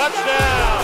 Touchdown.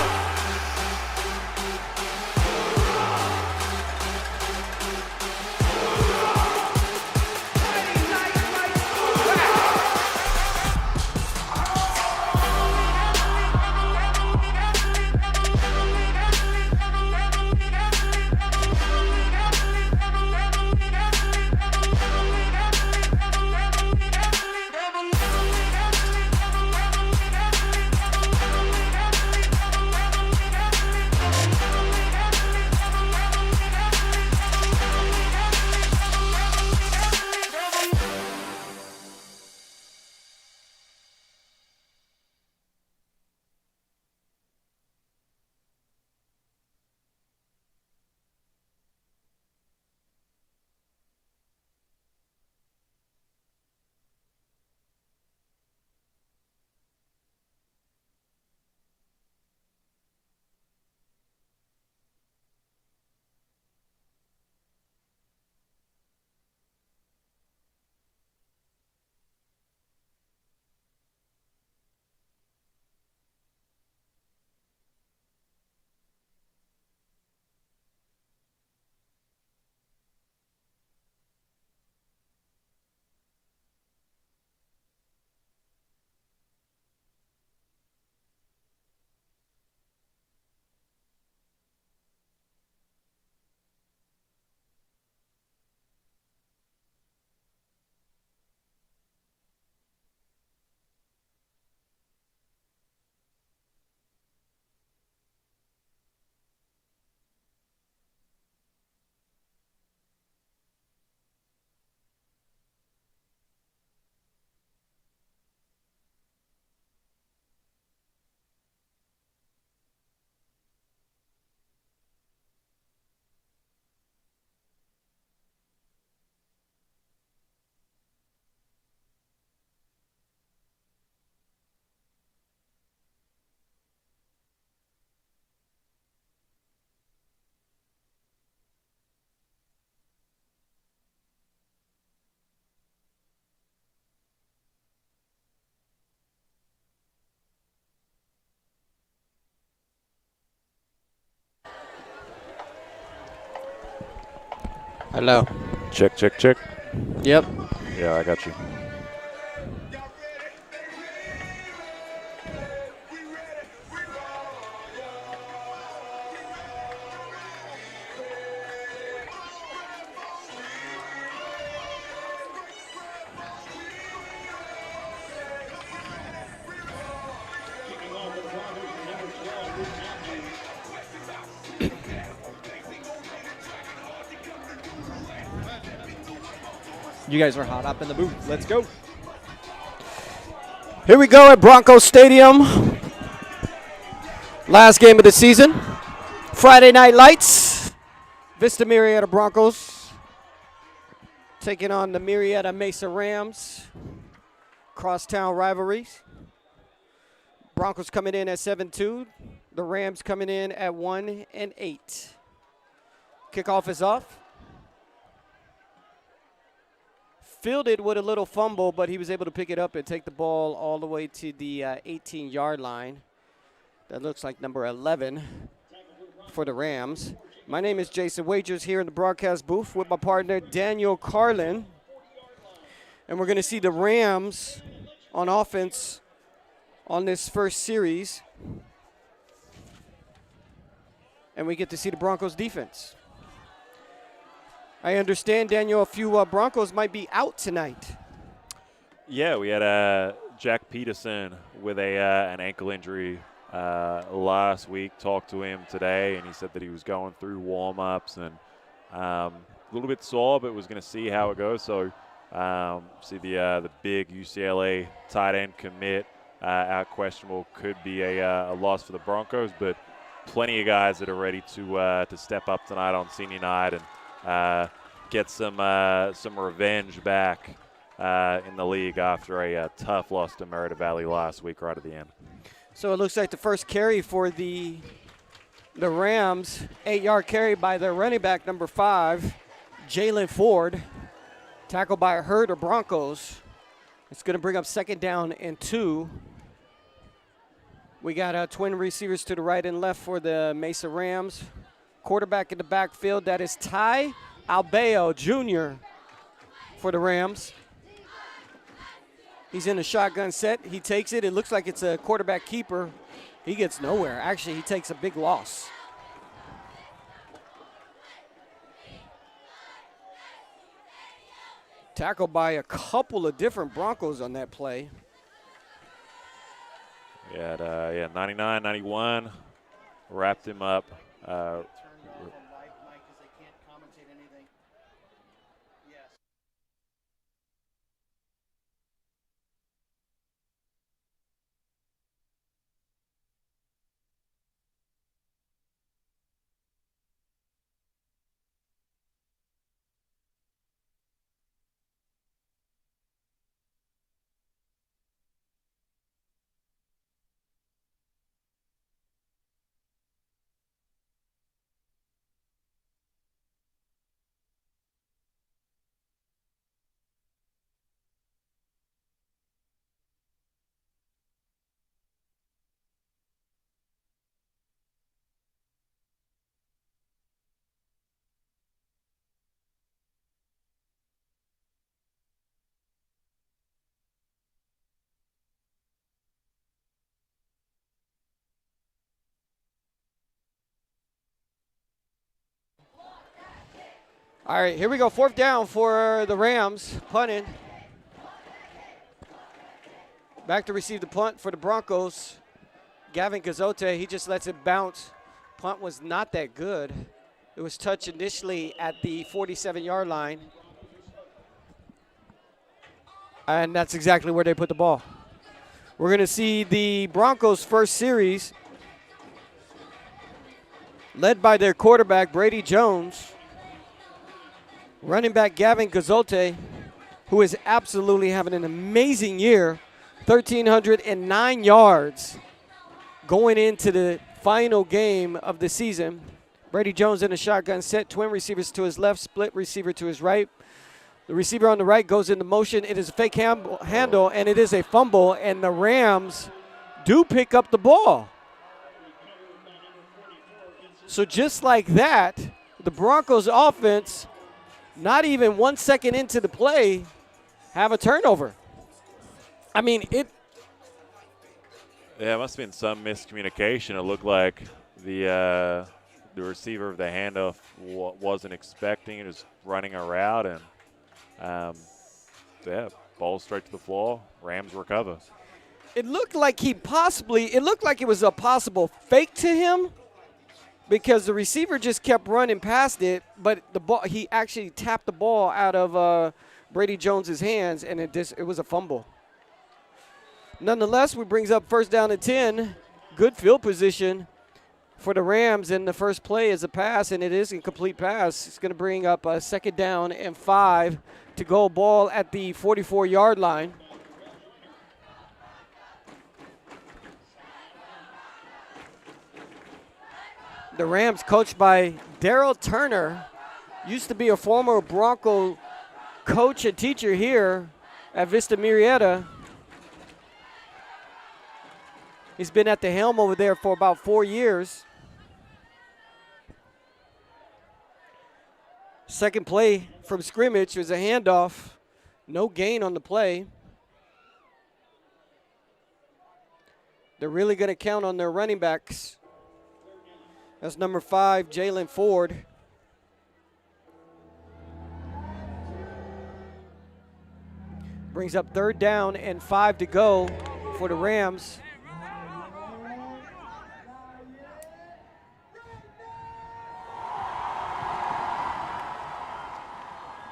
Hello. Check, check, check. Yep. Yeah, I got you. You guys are hot up in the booth. Let's go. Here we go at Broncos Stadium. Last game of the season. Friday Night Lights. Vista Murrieta Broncos taking on the Murrieta Mesa Rams. Crosstown rivalries. Broncos coming in at 7-2. The Rams coming in at 1-8. Kickoff is off. Fielded with a little fumble, but he was able to pick it up and take the ball all the way to the 18-yard line. That looks like number 11 for the Rams. My name is Jason Wagers here in the broadcast booth with my partner Daniel Carlin. And we're going to see the Rams on offense on this first series. And we get to see the Broncos defense. I understand, Daniel, a few Broncos might be out tonight. Yeah, we had Jack Peterson with an ankle injury last week. Talked to him today, and he said that he was going through warm-ups and a little bit sore, but was going to see how it goes. So see the big UCLA tight end commit out questionable could be a loss for the Broncos, but plenty of guys that are ready to step up tonight on senior night and get some revenge back in the league after a tough loss to Murrieta Valley last week right at the end. So it looks like the first carry for the Rams, 8-yard carry by their running back, number 5, Jalen Ford, tackled by a herd of Broncos. It's going to bring up second down and 2 We got twin receivers to the right and left for the Mesa Rams. Quarterback in the backfield, that is Ty Albeo Jr. for the Rams. He's in a shotgun set. He takes it. It looks like it's a quarterback keeper. He gets nowhere. Actually, he takes a big loss. Tackled by a couple of different Broncos on that play. Yeah, 99, 91, wrapped him up. All right, here we go. 4th down for the Rams, punting. Back to receive the punt for the Broncos. Gavin Gazote, he just lets it bounce. Punt was not that good. It was touched initially at the 47-yard line. And that's exactly where they put the ball. We're going to see the Broncos' first series, led by their quarterback, Brady Jones. Running back Gavin Gazote, who is absolutely having an amazing year, 1,309 yards going into the final game of the season. Brady Jones in a shotgun set, twin receivers to his left, split receiver to his right. The receiver on the right goes into motion. It is a fake handle, and it is a fumble, and the Rams do pick up the ball. So just like that, the Broncos offense, not even 1 second into the play, have a turnover. I mean, it. Yeah, it must have been some miscommunication. It looked like the receiver of the handoff wasn't expecting it, was running a route, and ball straight to the floor. Rams recover. It looked like it was a possible fake to him, because the receiver just kept running past it, but the ball, he actually tapped the ball out of Brady Jones's hands, and it was a fumble. Nonetheless, we brings up 1st down and 10. Good field position for the Rams, and the first play is a pass, and it is a complete pass. It's going to bring up a 2nd down and 5 to go. Ball at the 44-yard line. The Rams, coached by Daryl Turner, used to be a former Bronco coach and teacher here at Vista Murrieta. He's been at the helm over there for about 4 years. Second play from scrimmage was a handoff. No gain on the play. They're really going to count on their running backs. That's number 5, Jalen Ford. Brings up 3rd down and 5 to go for the Rams.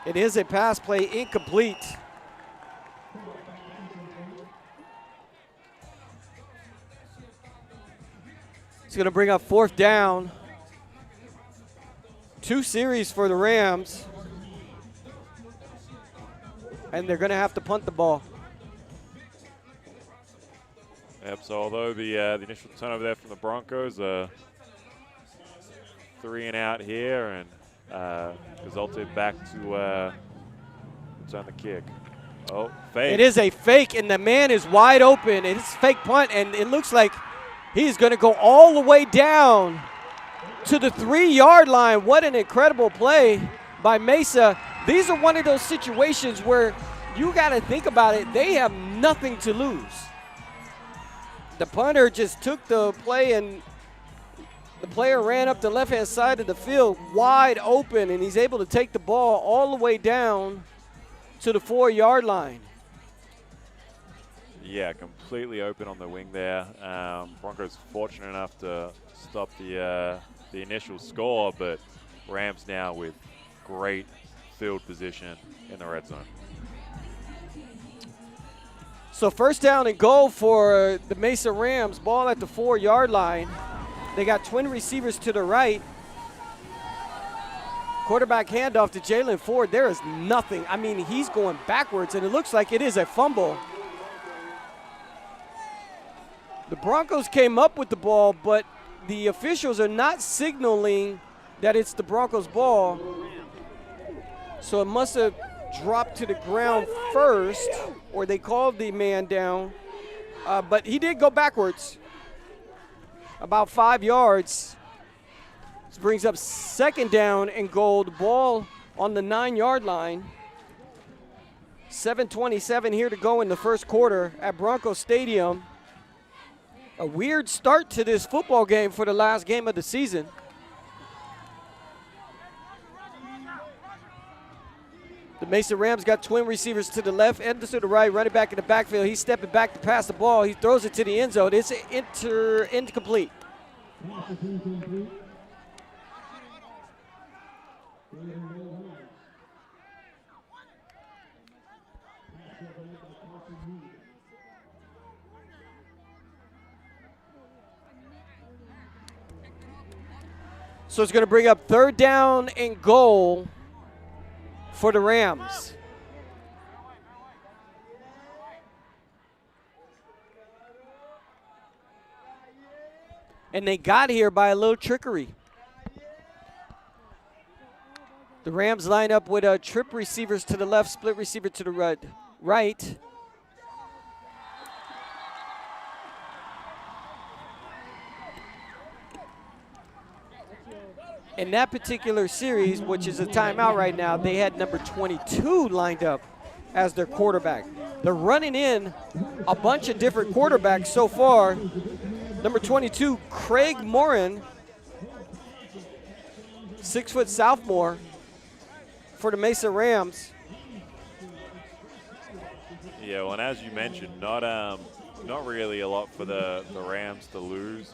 It is a pass play, incomplete. It's going to bring up 4th down. 2 series for the Rams. And they're going to have to punt the ball. Yep, so although the initial turnover there from the Broncos, 3 and out here, and resulted back to return the kick. Oh, fake. It is a fake, and the man is wide open. It's a fake punt, and it looks like He's going to go all the way down to the 3-yard line. What an incredible play by Mesa. These are one of those situations where you got to think about it. They have nothing to lose. The punter just took the play, and the player ran up the left-hand side of the field wide open, and he's able to take the ball all the way down to the 4-yard line. Yeah, completely open on the wing there. Broncos fortunate enough to stop the initial score, but Rams now with great field position in the red zone. So first down and goal for the Mesa Rams. Ball at the 4-yard line. They got twin receivers to the right. Quarterback handoff to Jalen Ford. There is nothing. I mean, he's going backwards, and it looks like it is a fumble. The Broncos came up with the ball, but the officials are not signaling that it's the Broncos' ball. So it must have dropped to the ground first, or they called the man down. But he did go backwards about 5 yards. This brings up second down and goal. The ball on the 9-yard line. 7:27 here to go in the first quarter at Broncos Stadium. A weird start to this football game for the last game of the season. The Mesa Rams got twin receivers to the left and to the right, running back in the backfield. He's stepping back to pass the ball. He throws it to the end zone. It's incomplete. So it's going to bring up third down and goal for the Rams. And they got here by a little trickery. The Rams line up with trip receivers to the left, split receiver to the right. In that particular series, which is a timeout right now, they had number 22 lined up as their quarterback. They're running in a bunch of different quarterbacks so far. Number 22, Craig Morin, 6-foot sophomore for the Mesa Rams. Yeah, well, and as you mentioned, not really a lot for the Rams to lose.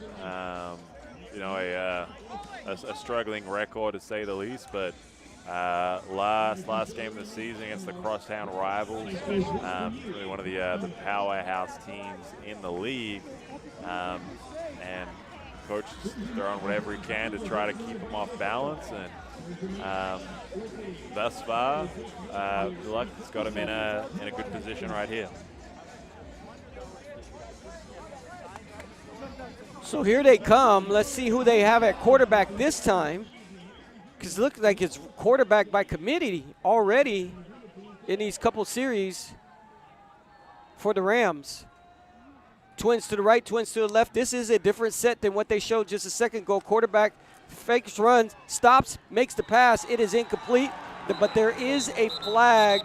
You know, a struggling record to say the least, but last game of the season against the crosstown rivals, really one of the powerhouse teams in the league, and coach is throwing whatever he can to try to keep them off balance, and thus far, luck has got him in a good position right here. So here they come. Let's see who they have at quarterback this time, because it looks like it's quarterback by committee already in these couple series for the Rams. Twins to the right, twins to the left. This is a different set than what they showed just a second ago. Quarterback fakes, runs, stops, makes the pass. It is incomplete, but there is a flag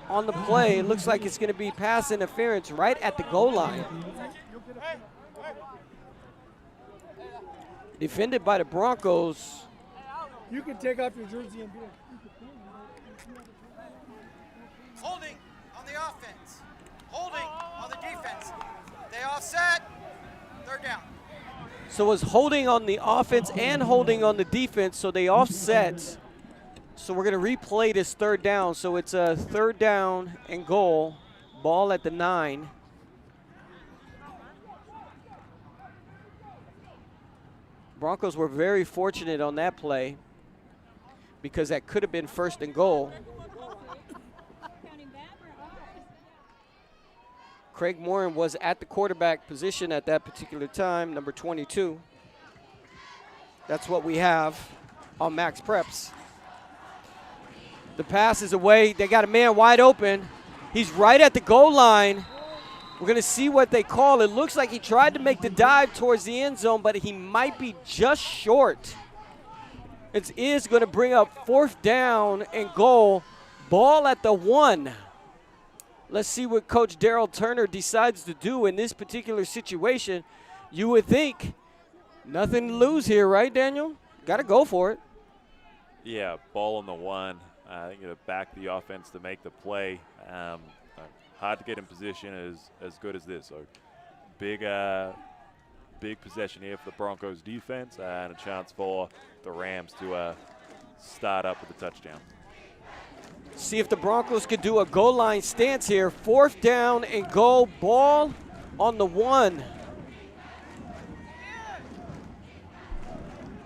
on the play. It looks like it's going to be pass interference right at the goal line. Defended by the Broncos. You can take off your jersey and do it. Holding on the offense. Holding on the defense. They offset. Third down. So it's holding on the offense and holding on the defense, so they offset. So we're going to replay this third down. So it's a third down and goal. Ball at the 9. Broncos were very fortunate on that play because that could have been first and goal. Craig Morin was at the quarterback position at that particular time, number 22. That's what we have on Max Preps. The pass is away. They got a man wide open. He's right at the goal line. We're going to see what they call. It looks like he tried to make the dive towards the end zone, but he might be just short. It is going to bring up 4th down and goal. Ball at the 1. Let's see what Coach Darryl Turner decides to do in this particular situation. You would think nothing to lose here, right, Daniel? Got to go for it. Yeah, ball on the 1. I think it'll back the offense to make the play. Hard to get in position as good as this. So big possession here for the Broncos defense and a chance for the Rams to start up with a touchdown. See if the Broncos could do a goal line stance here. 4th down and goal. Ball on the 1.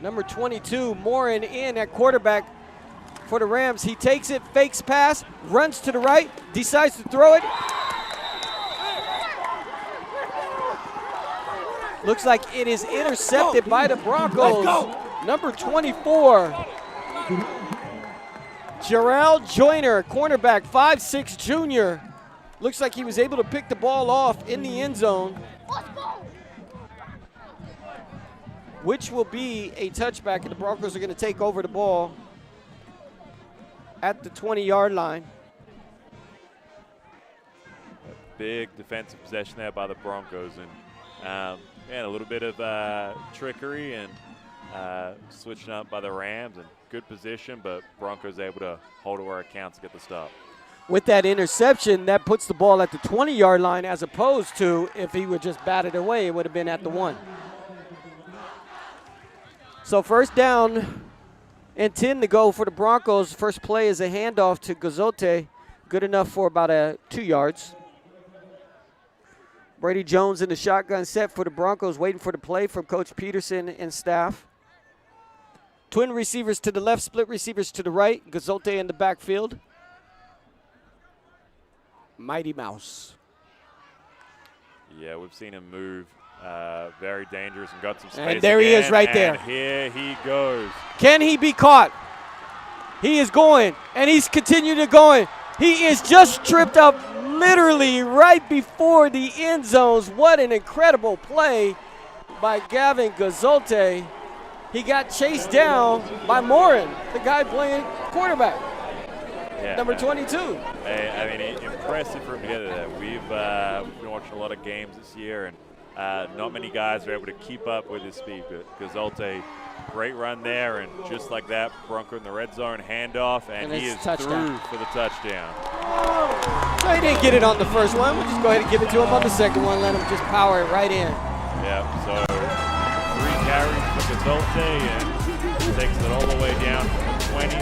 Number 22, Morin in at quarterback for the Rams. He takes it, fakes pass, runs to the right, decides to throw it. Looks like it is intercepted by the Broncos. Number 24, Gerald Joyner, cornerback, 5'6" junior. Looks like he was able to pick the ball off in the end zone, which will be a touchback, and the Broncos are going to take over the ball at the 20-yard line. Big defensive possession there by the Broncos, and a little bit of trickery and switching up by the Rams, and good position, but Broncos able to hold it where it counts to get the stop. With that interception, that puts the ball at the 20-yard line, as opposed to if he would just bat it away, it would have been at the 1. So 1st down and 10 to go for the Broncos. First play is a handoff to Gazote. Good enough for about 2 yards. Brady Jones in the shotgun set for the Broncos, waiting for the play from Coach Peterson and staff. Twin receivers to the left, split receivers to the right. Gazote in the backfield. Mighty Mouse. Yeah, we've seen him move. Very dangerous and got some space. And there he is right there. Here he goes. Can he be caught? He is going, and he's continuing to going. He is just tripped up literally right before the end zones. What an incredible play by Gavin Gazote. He got chased down by Morin, the guy playing quarterback, number 22. I mean, impressive from together there. We've been watching a lot of games this year, and not many guys are able to keep up with his speed. But Gazote, great run there, and just like that, Bronco in the red zone, handoff, and he is through for the touchdown. So he didn't get it on the first one. We'll just go ahead and give it to him on the second one. Let him just power it right in. Yeah, so 3 carries for Gazote, and takes it all the way down from the 20.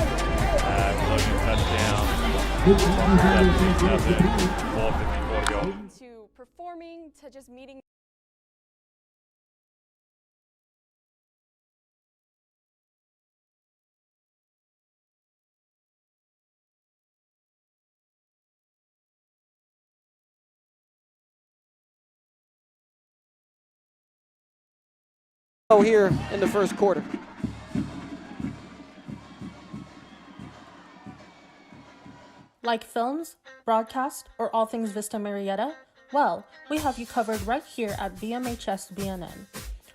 Loading a touchdown. 4:54 to go. To performing, to just meeting. Here in the first quarter. Like films, broadcast, or all things Vista Murrieta? Well, we have you covered right here at VMHS BNN.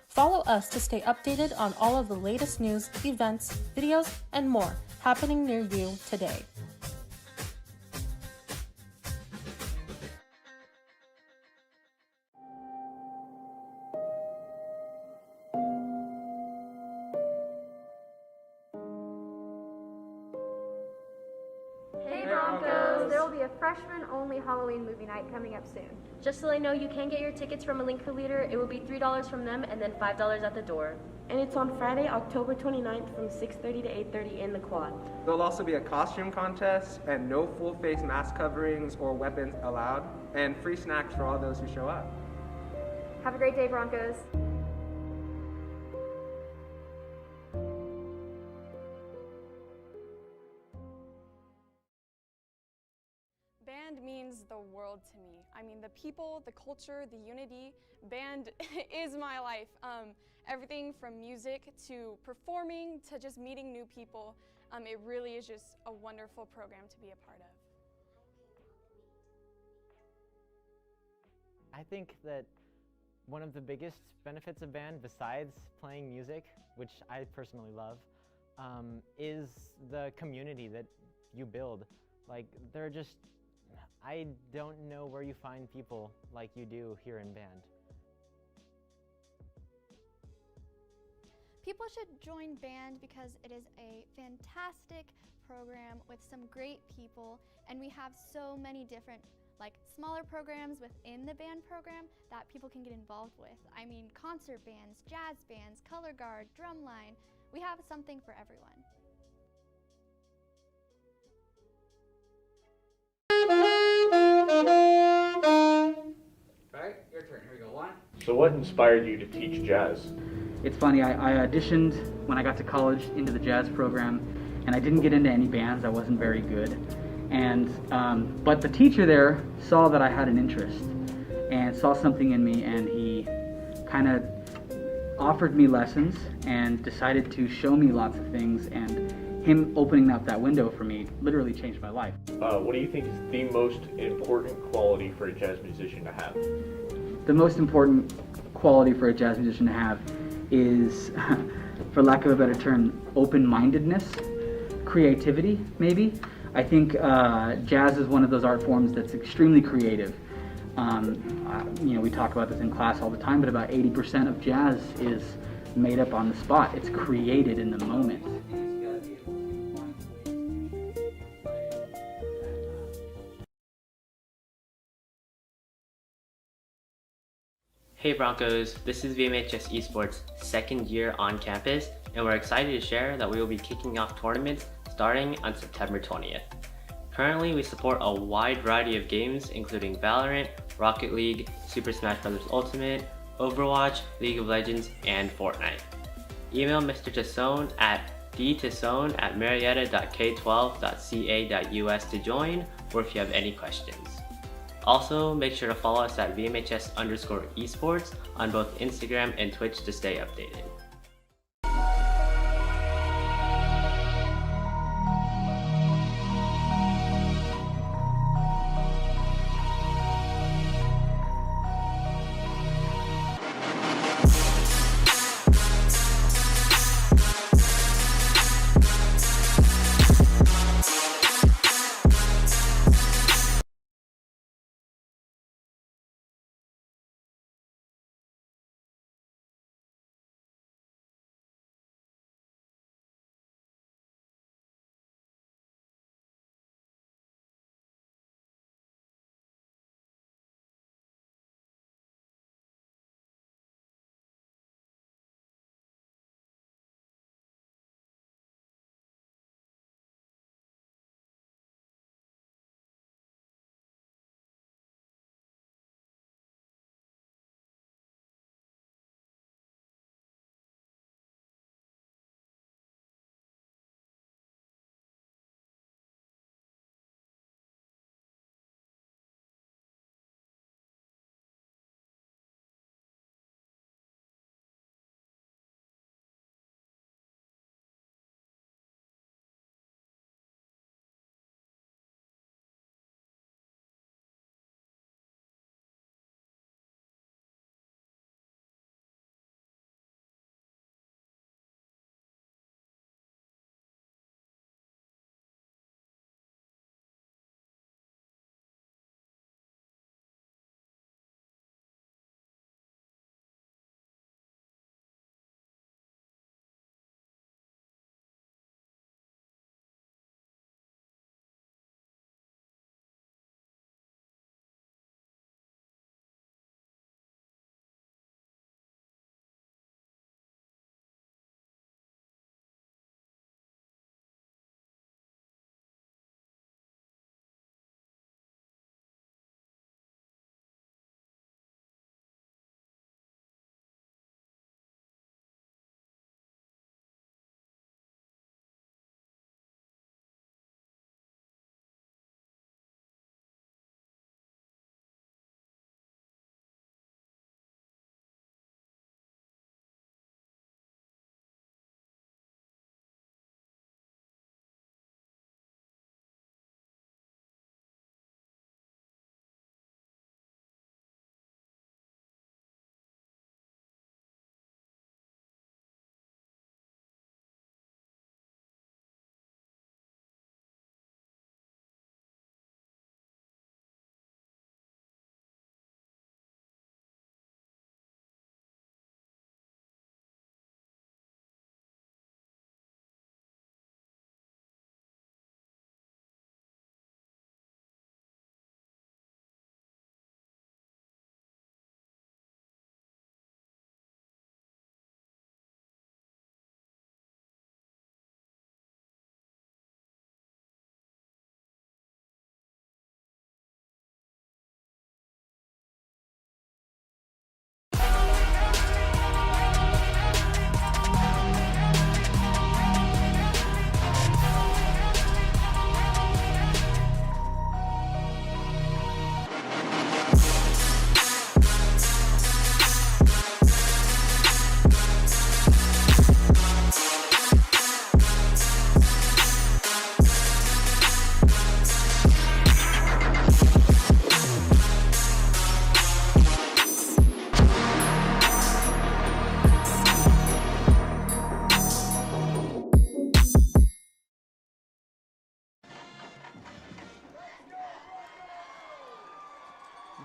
Follow us to stay updated on all of the latest news, events, videos, and more happening near you today. Freshman-only Halloween movie night coming up soon. Just to let you know, you can get your tickets from a link for Leader. It will be $3 from them and then $5 at the door. And it's on Friday, October 29th from 6:30 to 8:30 in the quad. There'll also be a costume contest and no full face mask coverings or weapons allowed, and free snacks for all those who show up. Have a great day, Broncos. Band means the world to me. I mean, the people, the culture, the unity. Band is my life. Everything from music to performing to just meeting new people. It really is just a wonderful program to be a part of. I think that one of the biggest benefits of band, besides playing music, which I personally love, is the community that you build. Like, I don't know where you find people like you do here in band. People should join band because it is a fantastic program with some great people, and we have so many different smaller programs within the band program that people can get involved with. I mean, concert bands, jazz bands, color guard, drumline. We have something for everyone. All right, your turn. Here we go. One. So what inspired you to teach jazz? It's funny, I auditioned when I got to college into the jazz program, and I didn't get into any bands. I wasn't very good. And but the teacher there saw that I had an interest and saw something in me, and he kind of offered me lessons and decided to show me lots of things, and him opening up that window for me literally changed my life. What do you think is the most important quality for a jazz musician to have? The most important quality for a jazz musician to have is, for lack of a better term, open-mindedness, creativity, maybe. I think jazz is one of those art forms that's extremely creative. We talk about this in class all the time, but about 80% of jazz is made up on the spot. It's created in the moment. Hey Broncos, this is VMHS Esports' second year on campus, and we're excited to share that we will be kicking off tournaments starting on September 20th. Currently, we support a wide variety of games including Valorant, Rocket League, Super Smash Bros. Ultimate, Overwatch, League of Legends, and Fortnite. Email Mr. Tassone at dtassone@marietta.k12.ca.us to join, or if you have any questions. Also, make sure to follow us at VMHS_esports on both Instagram and Twitch to stay updated.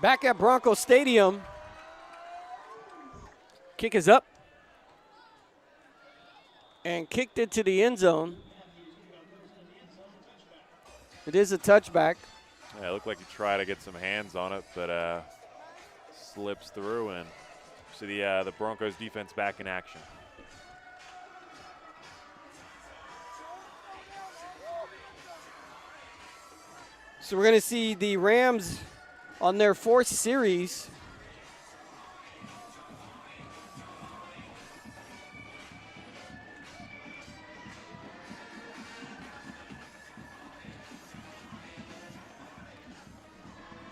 Back at Bronco Stadium. Kick is up. And kicked into the end zone. It is a touchback. Yeah, it looked like he tried to get some hands on it, but slips through, and see the Broncos defense back in action. So we're going to see the Rams on their 4th series.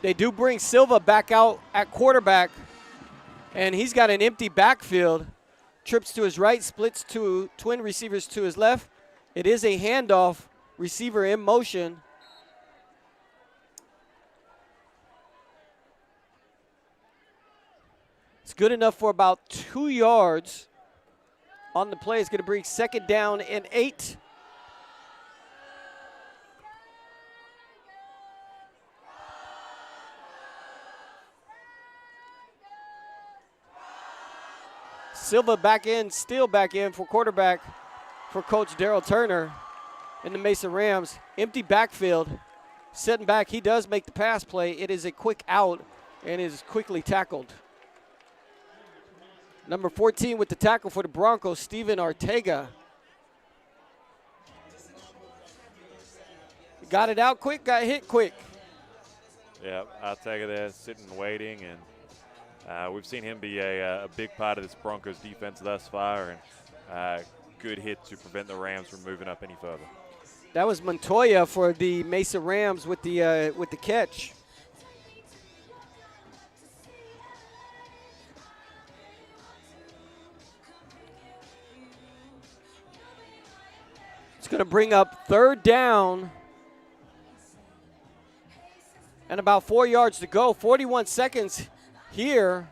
They do bring Silva back out at quarterback, and he's got an empty backfield. Trips to his right, splits to twin receivers to his left. It is a handoff, receiver in motion. It's good enough for about 2 yards on the play. It's going to bring 2nd down and 8. Silva back in, still back in for quarterback for Coach Daryl Turner in the Mesa Rams. Empty backfield, setting back. He does make the pass play. It is a quick out and is quickly tackled. Number 14 with the tackle for the Broncos, Steven Ortega. Got it out quick, got hit quick. Yeah, Ortega there sitting and waiting, and we've seen him be a big part of this Broncos defense thus far, and good hit to prevent the Rams from moving up any further. That was Montoya for the Mesa Rams with the catch. It's going to bring up 3rd down and about 4 yards to go. 41 seconds here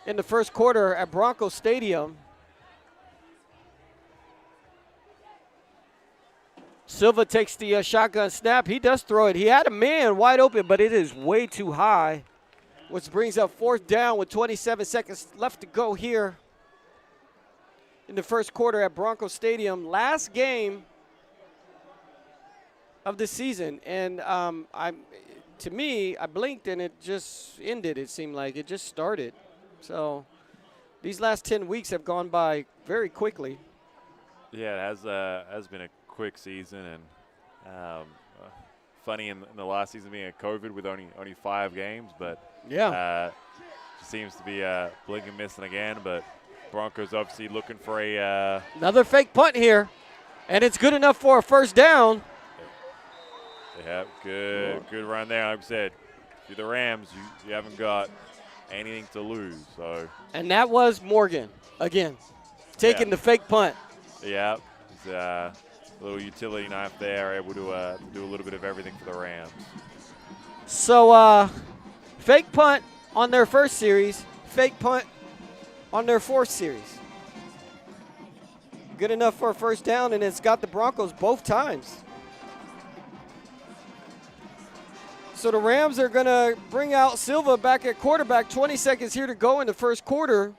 in the first quarter at Bronco Stadium. Silva takes the shotgun snap. He does throw it. He had a man wide open, but it is way too high, which brings up 4th down with 27 seconds left to go here in the first quarter at Bronco Stadium. Last game of the season, and to me, I blinked and it just ended. It seemed like it just started. So these last 10 weeks have gone by very quickly. Yeah, it has been a quick season, and funny in the last season being a COVID with only 5 games, but yeah, seems to be blinking missing again. But Broncos obviously looking for another fake punt here, and it's good enough for a 1st down. Yeah, good run there. Like I said, if you're the Rams, you haven't got anything to lose. So. And that was Morgan again, taking the fake punt. Yeah, it's a little utility knife there, able to do a little bit of everything for the Rams. So fake punt on their 1st series, fake punt on their 4th series. Good enough for a 1st down, and it's got the Broncos both times. So the Rams are going to bring out Silva back at quarterback. 20 seconds here to go in the first quarter.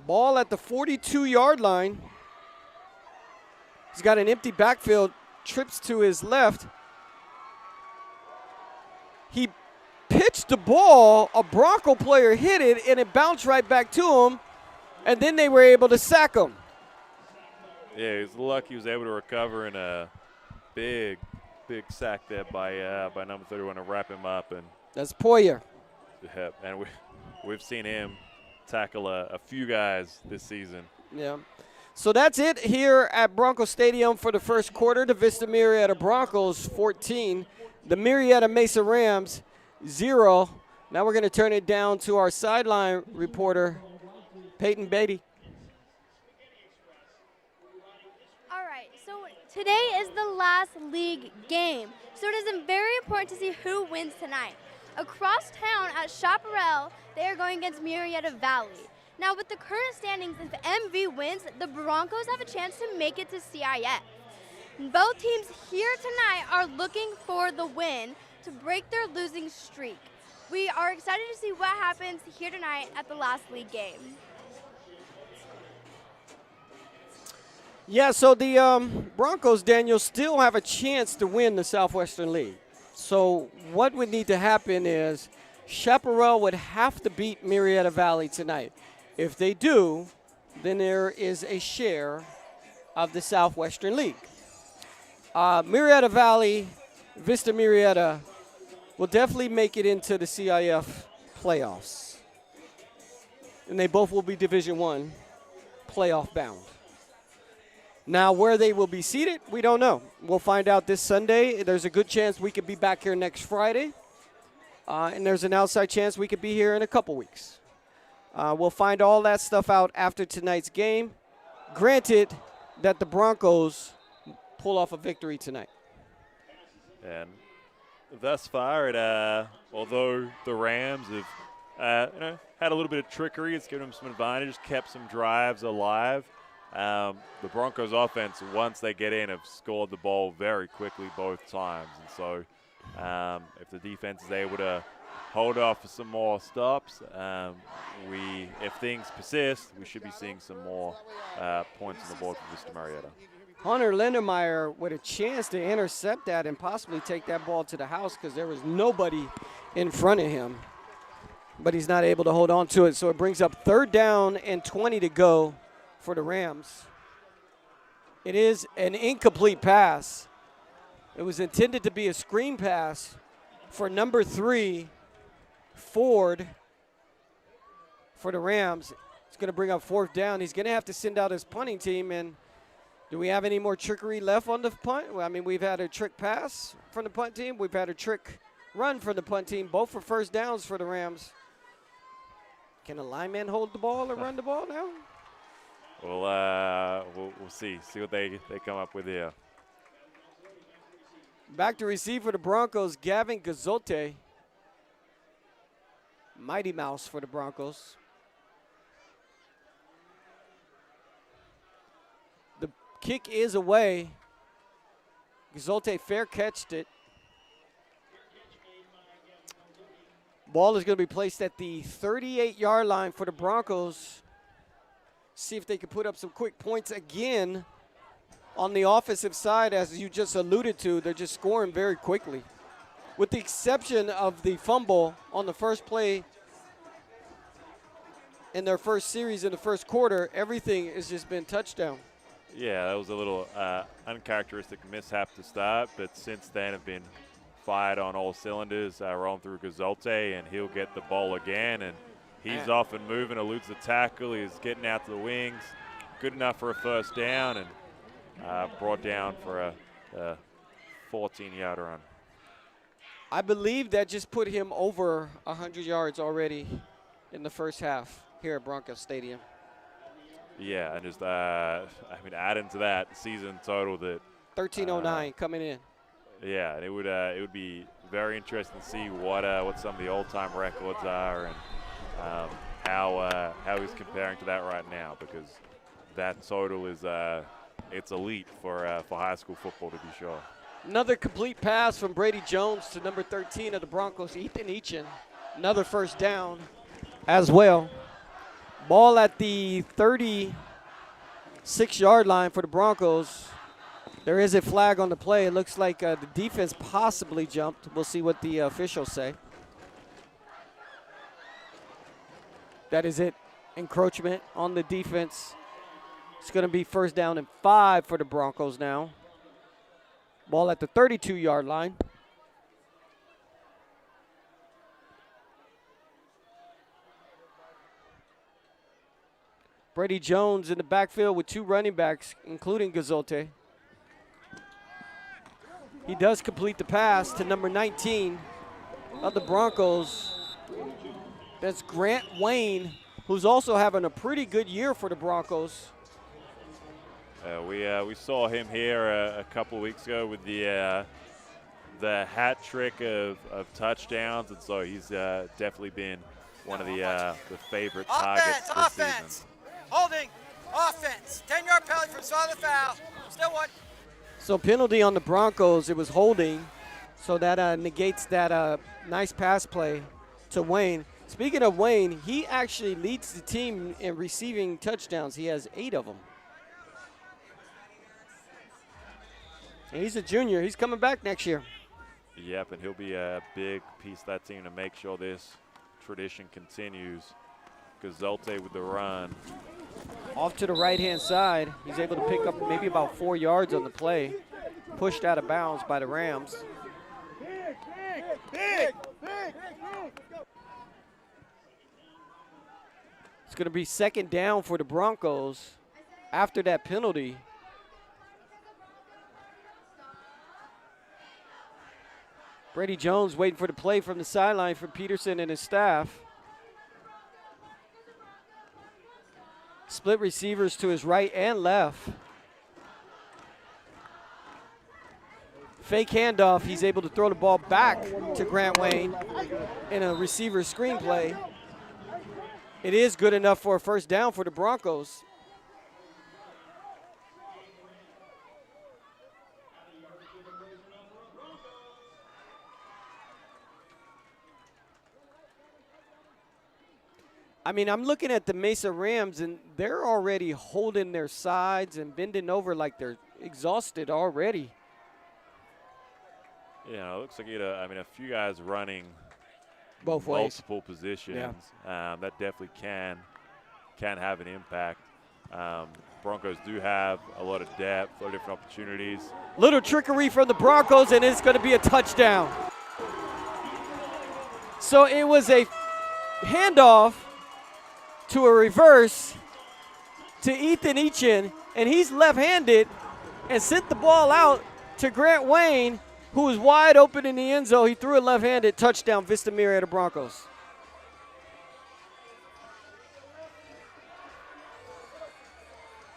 Ball at the 42-yard line. He's got an empty backfield, trips to his left. He pitched the ball, a Bronco player hit it, and it bounced right back to him, and then they were able to sack him. Yeah, he was lucky he was able to recover in a big sack there by number 31 to wrap him up. And that's Poyer. Yeah, and we've seen him tackle a few guys this season. Yeah. So that's it here at Bronco Stadium for the first quarter. The Vista Murrieta Broncos 14, the Murrieta Mesa Rams 0. Now we're going to turn it down to our sideline reporter, Peyton Beatty. All right, so today is the last league game, so it is very important to see who wins tonight. Across town at Chaparral, they are going against Murrieta Valley. Now, with the current standings, if MV wins, the Broncos have a chance to make it to CIF. Both teams here tonight are looking for the win to break their losing streak. We are excited to see what happens here tonight at the last league game. Yeah, so the Broncos, Daniel, still have a chance to win the Southwestern League. So what would need to happen is Chaparral would have to beat Murrieta Valley tonight. If they do, then there is a share of the Southwestern League. Murrieta Valley, Vista Murrieta will definitely make it into the CIF playoffs. And they both will be Division I playoff bound. Now, where they will be seated, we don't know. We'll find out this Sunday. There's a good chance we could be back here next Friday. And there's an outside chance we could be here in a couple weeks. We'll find all that stuff out after tonight's game. Granted that the Broncos pull off a victory tonight. And thus far, although the Rams have had a little bit of trickery, it's given them some advantage, kept some drives alive. The Broncos offense, once they get in, have scored the ball very quickly both times. And so if the defense is able to hold off for some more stops, if things persist, we should be seeing some more points on the board for Vista Murrieta. Hunter Lindermeyer with a chance to intercept that and possibly take that ball to the house because there was nobody in front of him. But he's not able to hold on to it. So it brings up 3rd down and 20 to go for the Rams. It is an incomplete pass. It was intended to be a screen pass for number 3, Ford, for the Rams. It's going to bring up 4th down. He's going to have to send out his punting team. And do we have any more trickery left on the punt? Well, I mean, we've had a trick pass from the punt team. We've had a trick run from the punt team, both for 1st downs for the Rams. Can a lineman hold the ball or run the ball now? We'll see what they come up with here. Back to receive for the Broncos, Gavin Gazote. Mighty Mouse for the Broncos. The kick is away. Gazote fair catched it. Ball is going to be placed at the 38-yard line for the Broncos. See if they can put up some quick points again on the offensive side. As you just alluded to, they're just scoring very quickly. With the exception of the fumble on the first play in their first series in the first quarter, everything has just been touchdown. Yeah, that was a little uncharacteristic mishap to start, but since then have been fired on all cylinders, rolling through Gazote, and he'll get the ball again, and he's off and moving, eludes the tackle, he's getting out to the wings, good enough for a 1st down, and brought down for a 14-yard run. I believe that just put him over 100 yards already in the first half here at Broncos Stadium. Yeah, and just, add into that season total that 1309 coming in. Yeah, and it would be very interesting to see what some of the all-time records are and how he's comparing to that right now, because that total is it's elite for high school football, to be sure. Another complete pass from Brady Jones to number 13 of the Broncos, Ethan Eachin. Another 1st down as well. Ball at the 36-yard line for the Broncos. There is a flag on the play. It looks like the defense possibly jumped. We'll see what the officials say. That is it. Encroachment on the defense. It's going to be 1st down and 5 for the Broncos now. Ball at the 32-yard line. Brady Jones in the backfield with 2 running backs, including Gazote. He does complete the pass to number 19 of the Broncos. That's Grant Wayne, who's also having a pretty good year for the Broncos. We saw him here a couple of weeks ago with the hat trick of touchdowns, and so he's definitely been one of the favorite targets this season. Holding, offense, 10-yard penalty from side of the foul. Still one. So penalty on the Broncos. It was holding So that negates that nice pass play to Wayne. Speaking of Wayne, he actually leads the team in receiving touchdowns. He has 8 of them. And he's a junior. He's coming back next year. Yep, and he'll be a big piece of that team to make sure this tradition continues. Gazulte with the run. Off to the right-hand side. He's able to pick up maybe about 4 yards on the play. Pushed out of bounds by the Rams. It's going to be second down for the Broncos after that penalty. Brady Jones waiting for the play from the sideline for Peterson and his staff. Split receivers to his right and left. Fake handoff. He's able to throw the ball back to Grant Wayne in a receiver screen play. It is good enough for a first down for the Broncos. I mean, I'm looking at the Mesa Rams, and they're already holding their sides and bending over like they're exhausted already. Yeah, it looks like you had a few guys running both ways, multiple positions. Yeah. That definitely can have an impact. Broncos do have a lot of depth, a lot of different opportunities. Little trickery from the Broncos, and it's going to be a touchdown. So it was a handoff to a reverse to Ethan Eachin, and he's left-handed and sent the ball out to Grant Wayne, who was wide open in the end zone. He threw a left-handed touchdown, Vista Murrieta Broncos.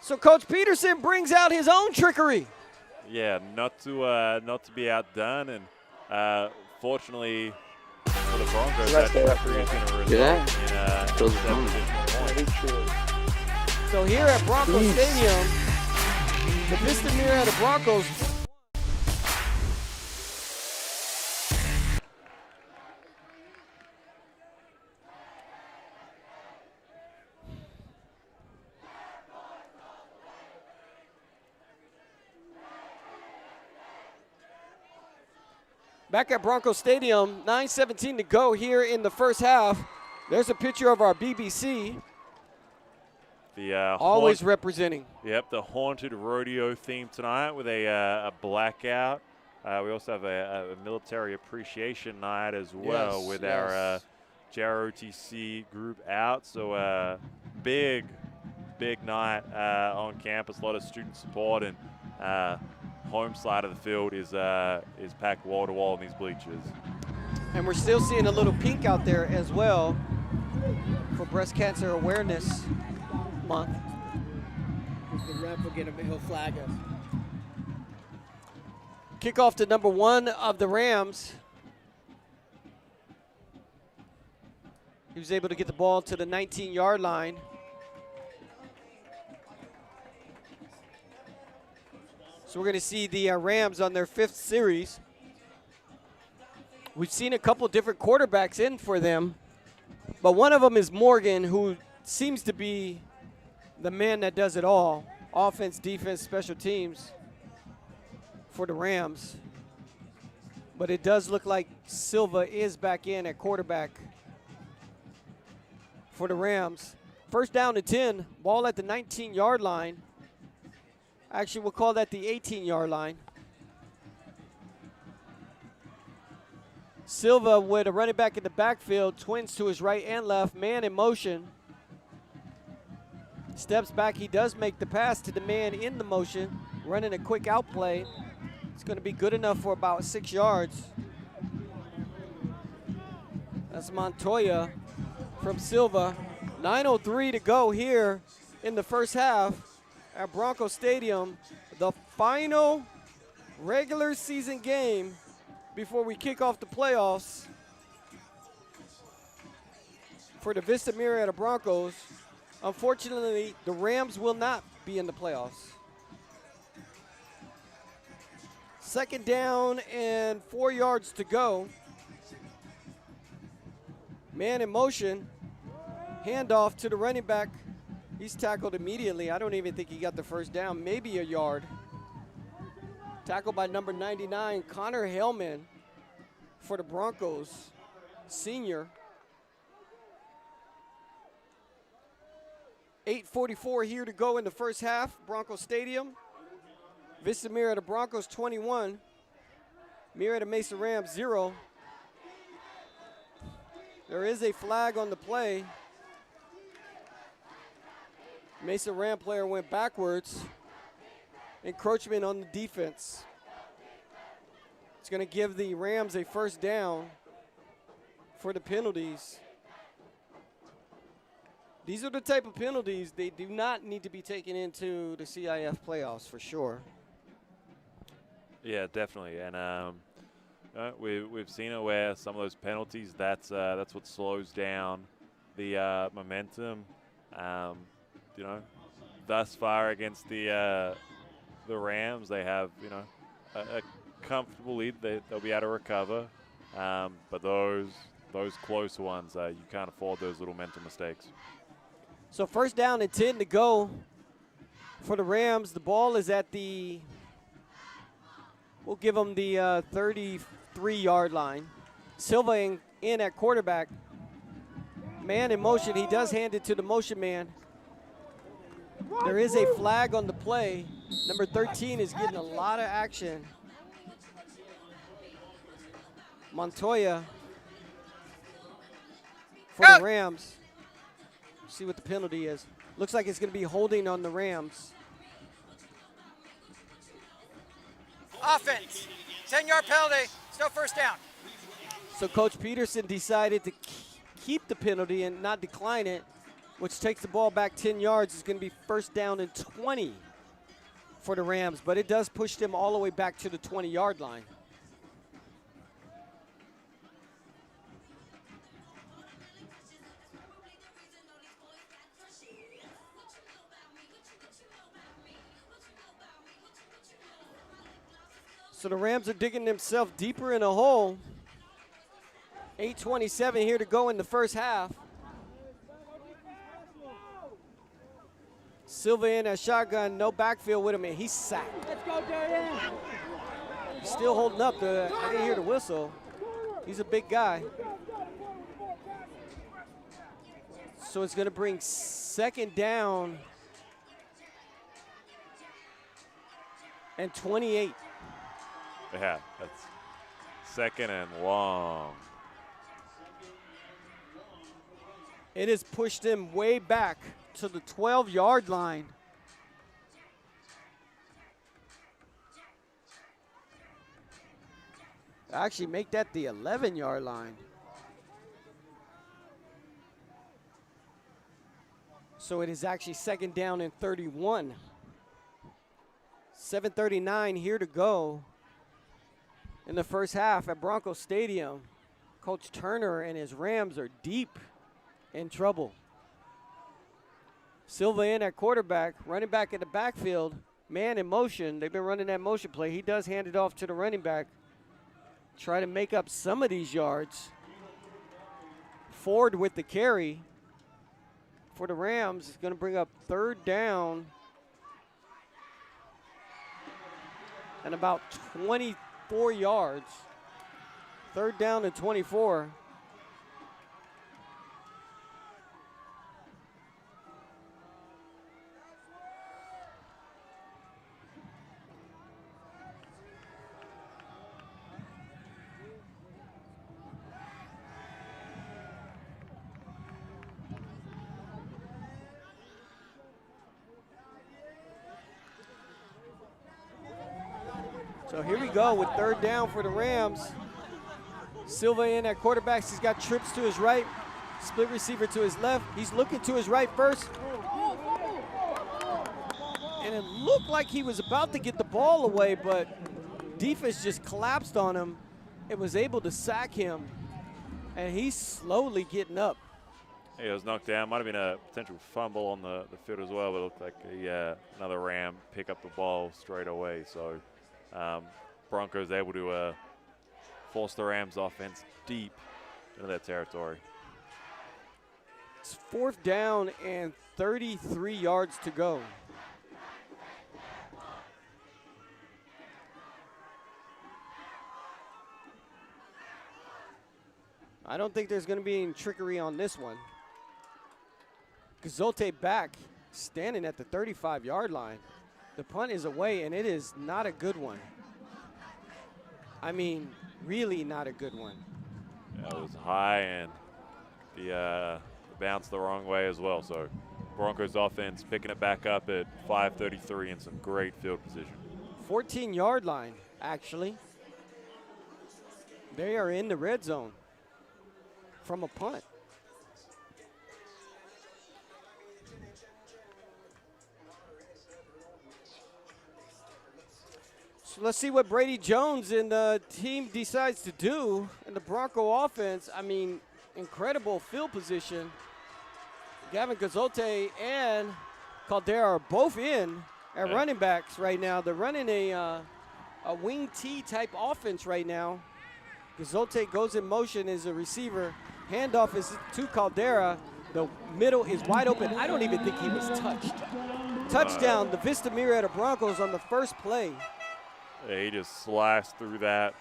So Coach Peterson brings out his own trickery. Yeah, not to be outdone, and fortunately for the Broncos, that trickery is going to result in So here at Broncos Stadium, the Vista Murrieta Broncos. Back at Broncos Stadium, 9:17 to go here in the first half. There's a picture of our BBC. Always representing. Yep, the Haunted Rodeo theme tonight with a blackout. We also have a military appreciation night as well with our JROTC group out. So big night on campus. A lot of student support, and home side of the field is packed wall to wall in these bleachers. And we're still seeing a little pink out there as well for Breast Cancer Awareness Month. The ref will get him, he'll flag us. Kickoff to number 1 of the Rams. He was able to get the ball to the 19-yard line. So we're going to see the Rams on their 5th series. We've seen a couple different quarterbacks in for them, but one of them is Morgan, who seems to be the man that does it all. Offense, defense, special teams for the Rams. But it does look like Silva is back in at quarterback for the Rams. First down to 10, ball at the 19-yard line. Actually, we'll call that the 18-yard line. Silva with a running back in the backfield, twins to his right and left, man in motion. Steps back, he does make the pass to the man in the motion, running a quick out play. It's going to be good enough for about 6 yards. That's Montoya from Silva. 9:03 to go here in the first half at Broncos Stadium. The final regular season game before we kick off the playoffs for the Vista Murrieta Broncos. Unfortunately, the Rams will not be in the playoffs. Second down and 4 yards to go. Man in motion. Handoff to the running back. He's tackled immediately. I don't even think he got the first down, maybe a yard. Tackled by number 99, Connor Hellman for the Broncos, senior. 8:44 here to go in the first half, Broncos Stadium. Vista Murrieta Broncos 21, Murrieta Mesa Rams 0. There is a flag on the play. Mesa Ram player went backwards. Encroachment on the defense. It's going to give the Rams a first down for the penalties. These are the type of penalties they do not need to be taken into the CIF playoffs for sure. Yeah, definitely. And we've seen it where some of those penalties, that's what slows down the momentum. You know, thus far against the Rams, they have, you know, a comfortable lead. They'll be able to recover. But those close ones, you can't afford those little mental mistakes. So first down and 10 to go for the Rams. The ball is at the, we'll give them the 33-yard line. Silva in at quarterback. Man in motion. He does hand it to the motion man. There is a flag on the play. Number 13 is getting a lot of action. Montoya for the Rams. See what the penalty is. Looks like it's going to be holding on the Rams. Offense, 10-yard penalty, still first down. So Coach Peterson decided to keep the penalty and not decline it, which takes the ball back 10 yards. It's going to be first down and 20 for the Rams, but it does push them all the way back to the 20-yard line. So the Rams are digging themselves deeper in a hole. 8:27 here to go in the first half. Silva in a shotgun, no backfield with him, and he's sacked. Let's go, Darian. He's still holding up. I didn't hear the whistle. He's a big guy. So it's going to bring second down and 28. Yeah, that's second and long. It has pushed them way back to the 12-yard line. Actually, make that the 11-yard line. So it is actually second down and 31. 7:39 here to go in the first half at Broncos Stadium. Coach Turner and his Rams are deep in trouble. Silva in at quarterback, running back in the backfield, man in motion. They've been running that motion play. He does hand it off to the running back. Try to make up some of these yards. Ford with the carry for the Rams is going to bring up third down and about 24 yards. Third down and 24. So here we go with third down for the Rams. Silva in at quarterbacks. He's got trips to his right, split receiver to his left. He's looking to his right first. And it looked like he was about to get the ball away, but defense just collapsed on him and was able to sack him. And he's slowly getting up. He was knocked down. Might have been a potential fumble on the field as well, but it looked like another Ram pick up the ball straight away. So Broncos able to force the Rams offense deep into their territory. It's 4th down and 33 yards to go. I don't think there's going to be any trickery on this one. Gazote back, standing at the 35-yard line. The punt is away, and it is not a good one. I mean, really not a good one. Yeah, it was high, and the bounced the wrong way as well. So Broncos offense picking it back up at 5:33 in some great field position. 14-yard line, actually. They are in the red zone from a punt. So let's see what Brady Jones and the team decides to do in the Bronco offense. I mean, incredible field position. Gavin Gazote and Caldera are both in at running backs right now. They're running a wing T type offense right now. Gazote goes in motion as a receiver. Handoff is to Caldera. The middle is wide open. I don't even think he was touched. Touchdown, the Vista Murrieta Broncos on the first play. Yeah, he just sliced through that,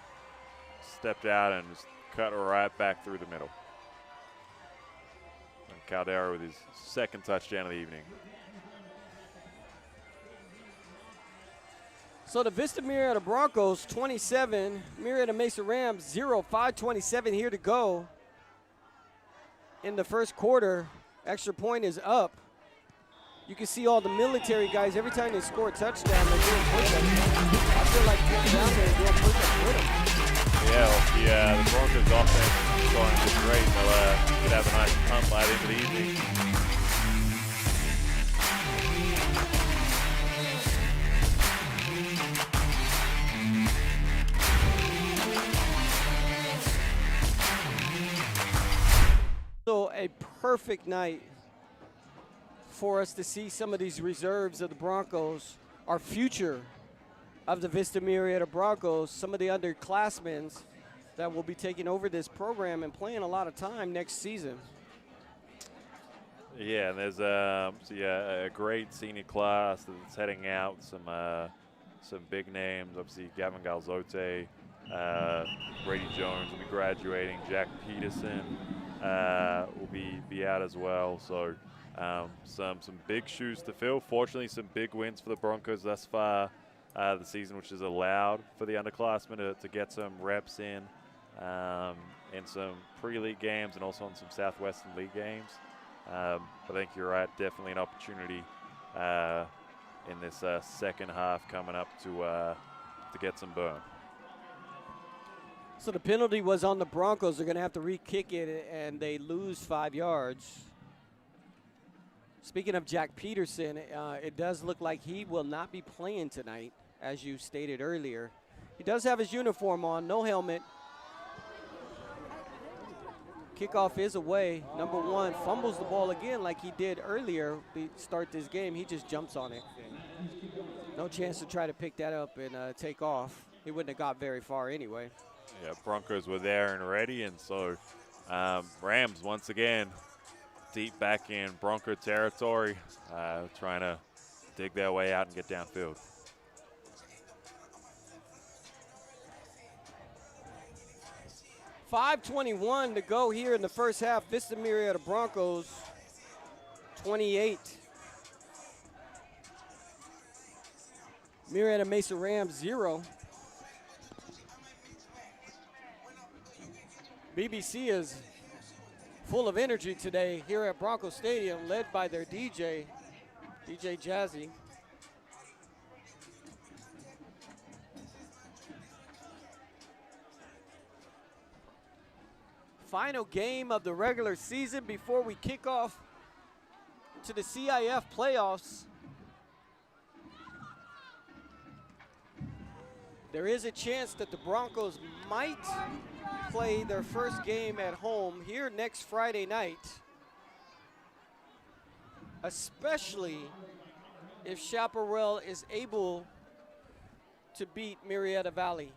stepped out, and just cut right back through the middle. And Caldera with his second touchdown of the evening. So the Vista Murrieta Broncos 27, Murrieta Mesa Rams 0, 5:27 here to go in the first quarter. Extra point is up. You can see all the military guys, every time they score a touchdown, they're doing push-ups. I feel like getting down there and doing push-ups with them. Yeah, the Broncos offense is going to be great. They'll could have a nice punt by the end of the evening. So a perfect night for us to see some of these reserves of the Broncos, our future of the Vista Murrieta Broncos, some of the underclassmen that will be taking over this program and playing a lot of time next season. Yeah, and there's a great senior class that's heading out. Some big names. Obviously, Gavin Galzote, Brady Jones will be graduating. Jack Peterson will be out as well. So some big shoes to fill. Fortunately, some big wins for the Broncos thus far the season, which has allowed for the underclassmen to get some reps in some pre-league games and also in some Southwestern League games. I think you're right. Definitely an opportunity in this second half coming up to get some burn. So the penalty was on the Broncos. They're going to have to re-kick it, and they lose 5 yards. Speaking of Jack Peterson, it does look like he will not be playing tonight, as you stated earlier. He does have his uniform on, no helmet. Kickoff is away. Number 1 fumbles the ball again like he did earlier to start this game. He just jumps on it. No chance to try to pick that up and take off. He wouldn't have got very far anyway. Yeah, Broncos were there and ready, and so Rams once again deep back in Bronco territory, trying to dig their way out and get downfield. .521 to go here in the first half. Vista Murrieta Broncos 28. Murrieta Mesa Rams 0. BBC is full of energy today here at Bronco Stadium, led by their DJ Jazzy. Final game of the regular season before we kick off to the CIF playoffs. There is a chance that the Broncos might play their first game at home here next Friday night, especially if Chaparral is able to beat Murrieta Valley.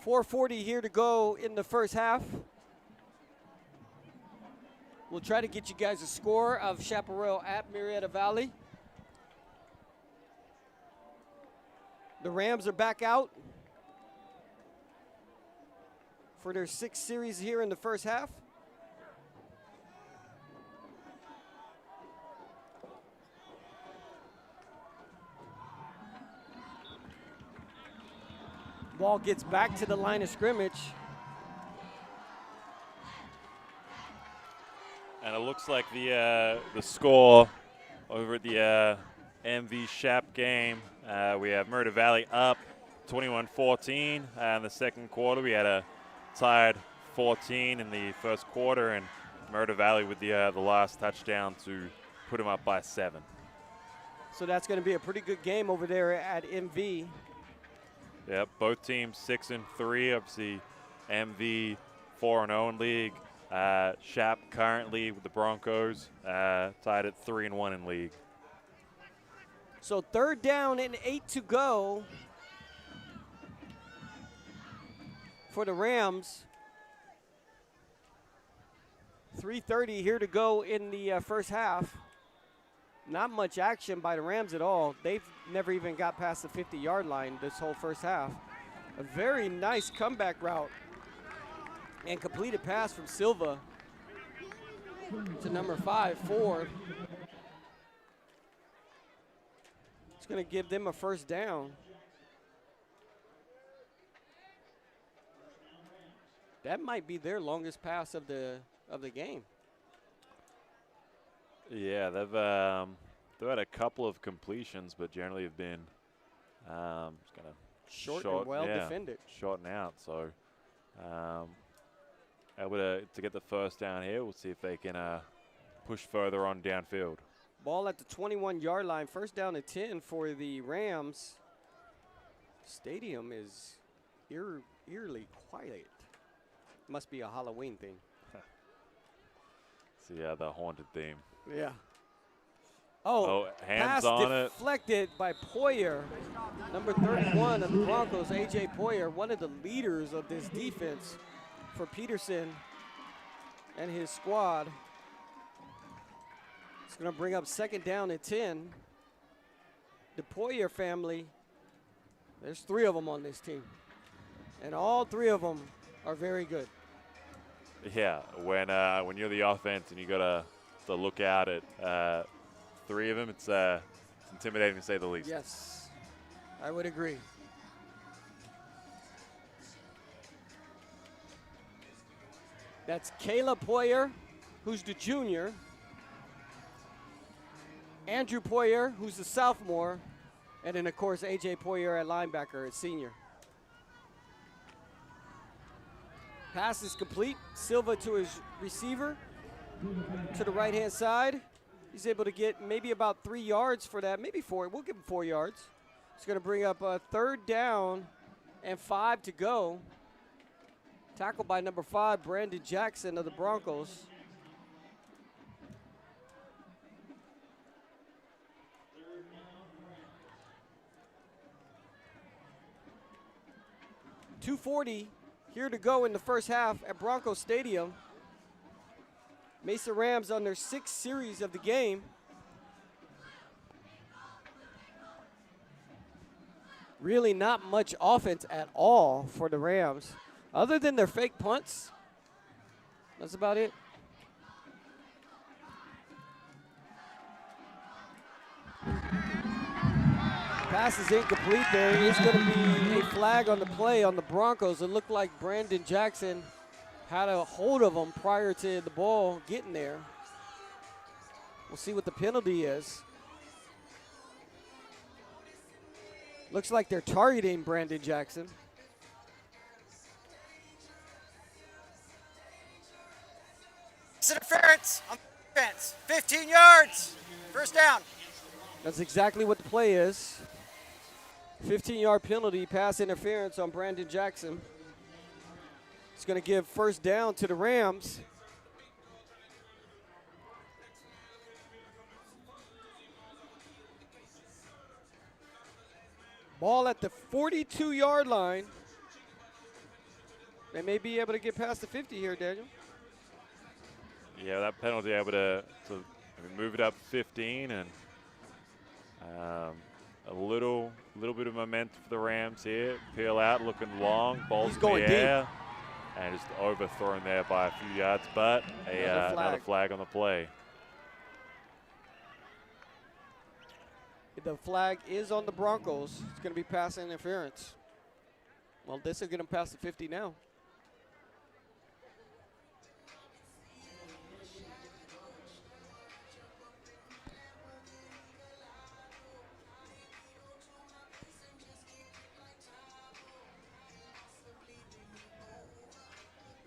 .440 here to go in the first half. We'll try to get you guys a score of Chaparral at Murrieta Valley. The Rams are back out for their 6th series here in the first half. Ball gets back to the line of scrimmage. And it looks like the score over at the MV Shap game, we have Murrieta Valley up 21-14 in the second quarter. We had a tied 14 in the first quarter, and Murrieta Valley with the last touchdown to put them up by 7. So that's going to be a pretty good game over there at MV. Yep, both teams 6-3. Obviously, MV 4-0 in league. Shap currently with the Broncos tied at 3-1 in league. So 3rd down and 8 to go for the Rams. 3:30 here to go in the first half. Not much action by the Rams at all. They've never even got past the 50-yard line this whole first half. A very nice comeback route and completed pass from Silva to number 5, Ford. It's going to give them a first down. That might be their longest pass of the game. Yeah, they've had a couple of completions, but generally have been kind of short and well defended. Short and out. So able to get the first down here. We'll see if they can push further on downfield. Ball at the 21-yard line. First down and 10 for the Rams. Stadium is eerily quiet. Must be a Halloween thing. So yeah, the haunted theme. Yeah. Oh, hands pass on it. Deflected by Poyer, number 31 of the Broncos, A.J. Poyer, one of the leaders of this defense for Peterson and his squad. It's going to bring up 2nd down and 10. The Poyer family, there's 3 of them on this team, and all 3 of them are very good. Yeah, when you're the offense and you got to look out at 3 of them, it's intimidating to say the least. Yes, I would agree. That's Kayla Poyer, who's the junior. Andrew Poyer, who's the sophomore. And then, of course, A.J. Poyer at linebacker, at senior. Pass is complete. Silva to his receiver to the right-hand side. He's able to get maybe about 3 yards for that, maybe 4. We'll give him 4 yards. It's going to bring up a 3rd down and 5 to go. Tackled by number 5, Brandon Jackson of the Broncos. .240 here to go in the first half at Broncos Stadium. Mesa Rams on their 6th series of the game. Really not much offense at all for the Rams, other than their fake punts. That's about it. Pass is incomplete there. It's going to be a flag on the play on the Broncos. It looked like Brandon Jackson had a hold of him prior to the ball getting there. We'll see what the penalty is. Looks like they're targeting Brandon Jackson. Interference on the defense. 15 yards. First down. That's exactly what the play is. 15-yard penalty, pass interference on Brandon Jackson. It's going to give first down to the Rams. Ball at the 42-yard line. They may be able to get past the 50 here, Daniel. Yeah, that penalty able to move it up 15, and a little bit of momentum for the Rams here. Peel out, looking long, ball's in the air, and just overthrown there by a few yards, but another flag on the play. The flag is on the Broncos. It's going to be pass interference. Well, this is going to pass the 50 now.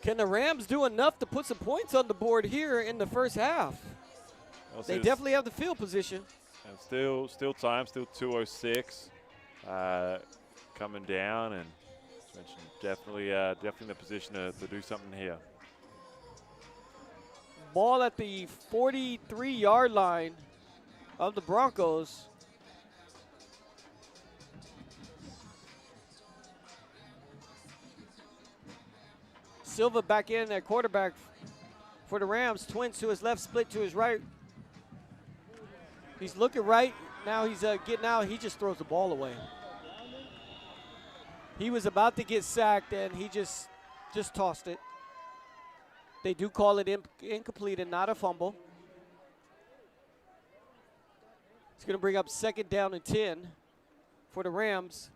Can the Rams do enough to put some points on the board here in the first half? They definitely have the field position. And still time, still 2:06 coming down, and as mentioned, definitely in the position to do something here. Ball at the 43-yard line of the Broncos. Silva back in at quarterback for the Rams. Twins to his left, split to his right. He's looking right. Now he's getting out. He just throws the ball away. He was about to get sacked, and he just tossed it. They do call it incomplete and not a fumble. It's going to bring up second down and 10 for the Rams.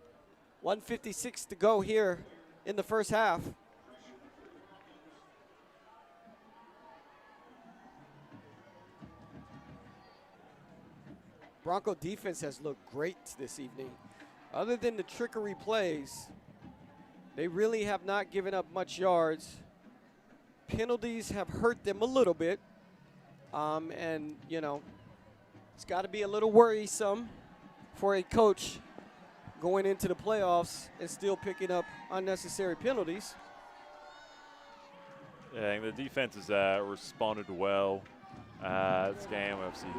1:56 to go here in the first half. Bronco defense has looked great this evening. Other than the trickery plays, they really have not given up much yards. Penalties have hurt them a little bit. And, you know, it's got to be a little worrisome for a coach going into the playoffs and still picking up unnecessary penalties. Yeah, I think the defense has responded well this game. Obviously,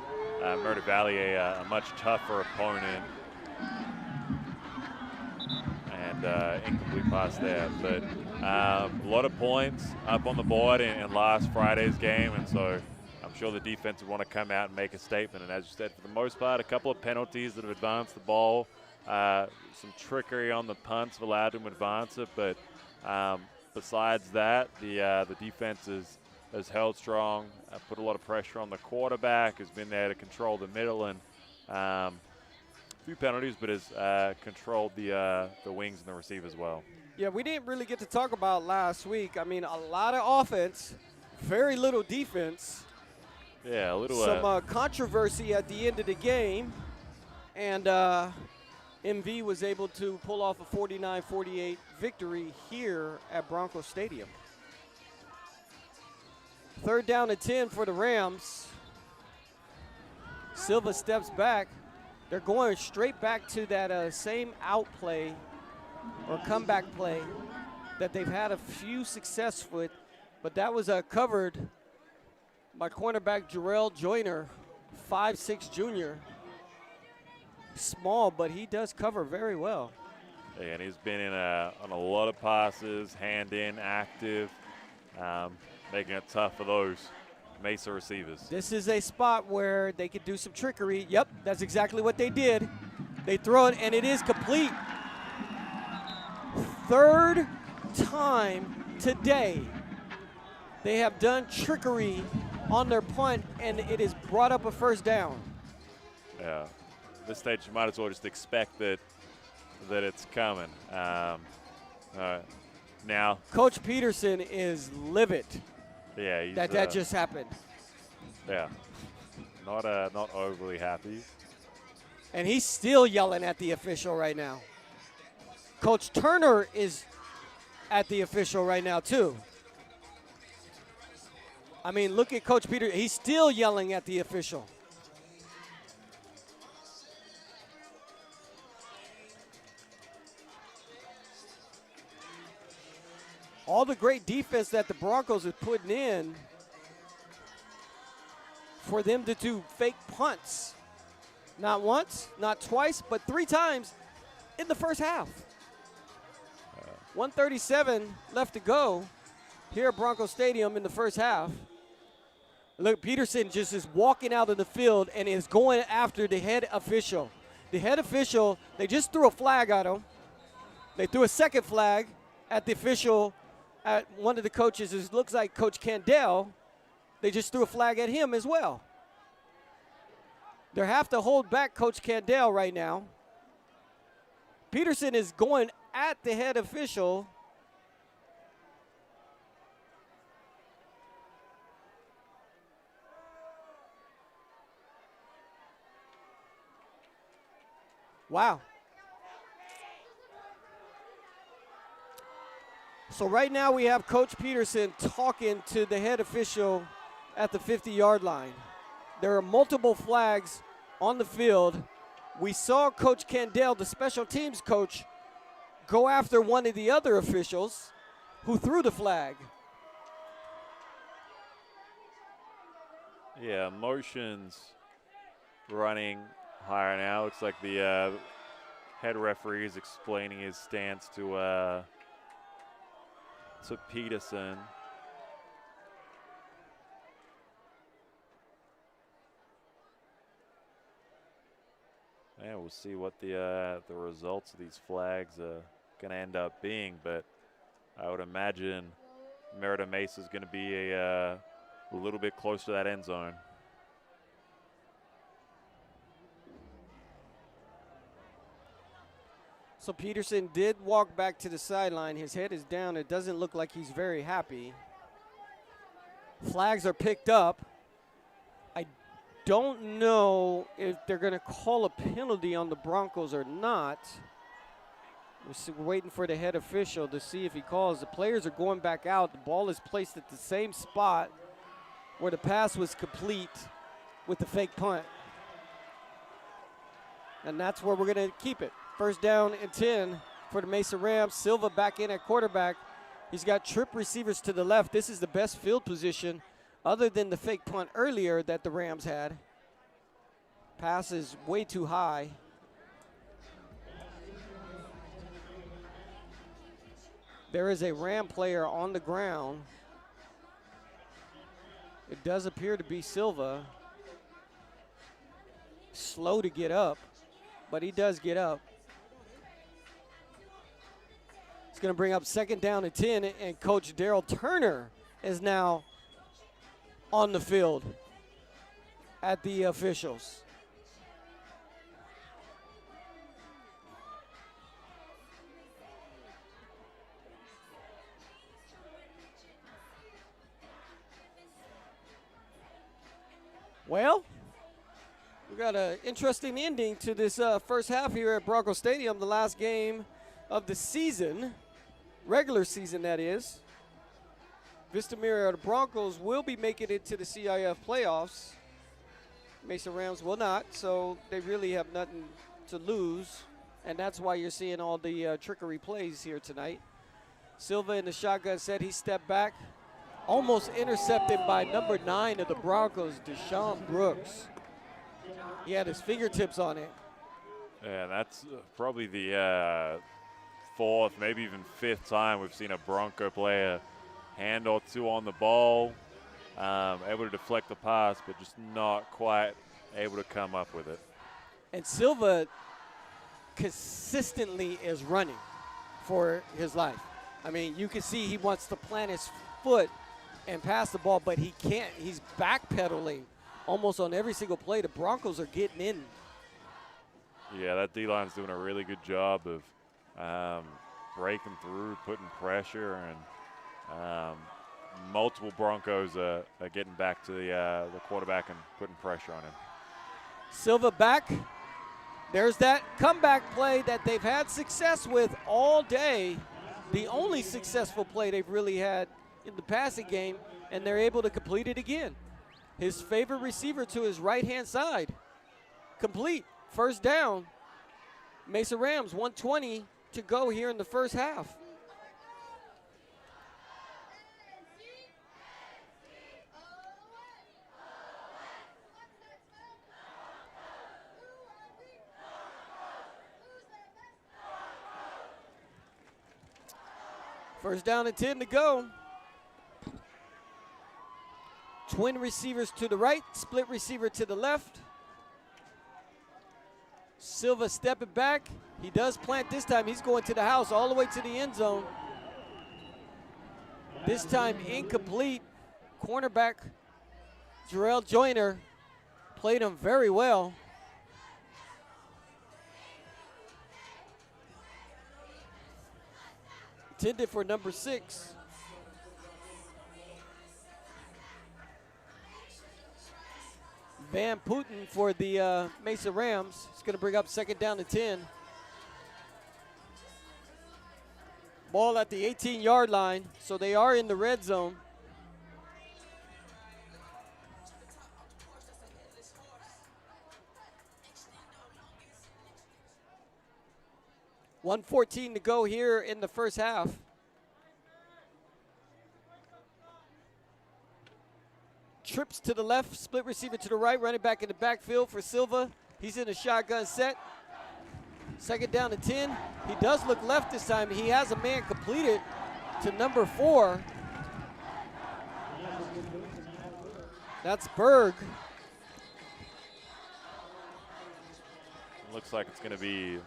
Murder Valley, a much tougher opponent. And incomplete pass there. But a lot of points up on the board in last Friday's game, and so I'm sure the defense would want to come out and make a statement. And as you said, for the most part, a couple of penalties that have advanced the ball. Some trickery on the punts have allowed them to advance it. But besides that, the defense has held strong, put a lot of pressure on the quarterback, has been there to control the middle, and a few penalties, but has controlled the wings and the receiver as well. Yeah, we didn't really get to talk about last week. I mean, a lot of offense, very little defense. Yeah, a little. Some controversy at the end of the game, and MV was able to pull off a 49-48 victory here at Bronco Stadium. Third down and 10 for the Rams. Silva steps back. They're going straight back to that same out play or comeback play that they've had a few success with, but that was covered by cornerback Jarrell Joyner, 5'6" junior. Small, but he does cover very well. Yeah, and he's been in on a lot of passes, hand in, active, making it tough for those Mesa receivers. This is a spot where they could do some trickery. Yep, that's exactly what they did. They throw it, and it is complete. Third time today they have done trickery on their punt, and it has brought up a first down. Yeah, at this stage you might as well just expect that it's coming. Now, Coach Peterson is livid. Yeah, he's, that just happened. Yeah, not overly happy. And he's still yelling at the official right now. Coach Turner is at the official right now too. I mean, look at Coach Peter. He's still yelling at the official. all the great defense that the Broncos are putting in for them to do fake punts. Not once, not twice, but 3 times in the first half. 1:37 left to go here at Bronco Stadium in the first half. Look, Peterson just is walking out of the field and is going after the head official. The head official, they just threw a flag at him. They threw a second flag at the official, at one of the coaches. It looks like Coach Candell. They just threw a flag at him as well. They have to hold back Coach Candell right now. Peterson is going at the head official. Wow. So right now we have Coach Peterson talking to the head official at the 50-yard line. There are multiple flags on the field. We saw Coach Candell, the special teams coach, go after one of the other officials who threw the flag. Yeah, motions running higher now. Looks like the head referee is explaining his stance to Peterson. Yeah, we'll see what the results of these flags are going to end up being, but I would imagine Mesa is going to be a little bit closer to that end zone. So Peterson did walk back to the sideline. His head is down. It doesn't look like he's very happy. Flags are picked up. I don't know if they're going to call a penalty on the Broncos or not. We're waiting for the head official to see if he calls. The players are going back out. The ball is placed at the same spot where the pass was complete with the fake punt. And that's where we're going to keep it. First down and 10 for the Mesa Rams. Silva back in at quarterback. He's got trip receivers to the left. This is the best field position other than the fake punt earlier that the Rams had. Pass is way too high. There is a Ram player on the ground. It does appear to be Silva. Slow to get up, but he does get up. It's going to bring up second down and 10, and Coach Daryl Turner is now on the field at the officials. Well, we got an interesting ending to this first half here at Bronco Stadium, the last game of the season, regular season that is. Vista Murrieta Broncos will be making it to the CIF playoffs. Mesa Rams will not, so they really have nothing to lose, and that's why you're seeing all the trickery plays here tonight. Silva in the shotgun said he stepped back, almost intercepted by number 9 of the Broncos, Deshaun Brooks. He had his fingertips on it. Yeah, that's probably the fourth, maybe even fifth time we've seen a Bronco player hand or two on the ball, able to deflect the pass, but just not quite able to come up with it. And Silva consistently is running for his life. I mean, you can see he wants to plant his foot and pass the ball, but he can't. He's backpedaling almost on every single play. The Broncos are getting in. Yeah, that D-line's doing a really good job of breaking through, putting pressure, and multiple Broncos are getting back to the quarterback and putting pressure on him. Silva back. There's that comeback play that they've had success with all day. The only successful play they've really had in the passing game, and they're able to complete it again. His favorite receiver to his right-hand side. Complete. First down. Mesa Rams, 1:20 to go here in the first half. First down and 10 to go. Twin receivers to the right, split receiver to the left. Silva stepping back. He does plant this time. He's going to the house all the way to the end zone. This time incomplete. Cornerback Jarrell Joyner played him very well. Intended for number 6. Van Putten for the Mesa Rams. It's going to bring up second down and 10. Ball at the 18-yard line, so they are in the red zone. $1:14 to go here in the first half. Trips to the left, split receiver to the right, running back in the backfield for Silva. He's in a shotgun set. Second down and 10. He does look left this time. He has a man completed to number 4. That's Berg. Looks like it's going to be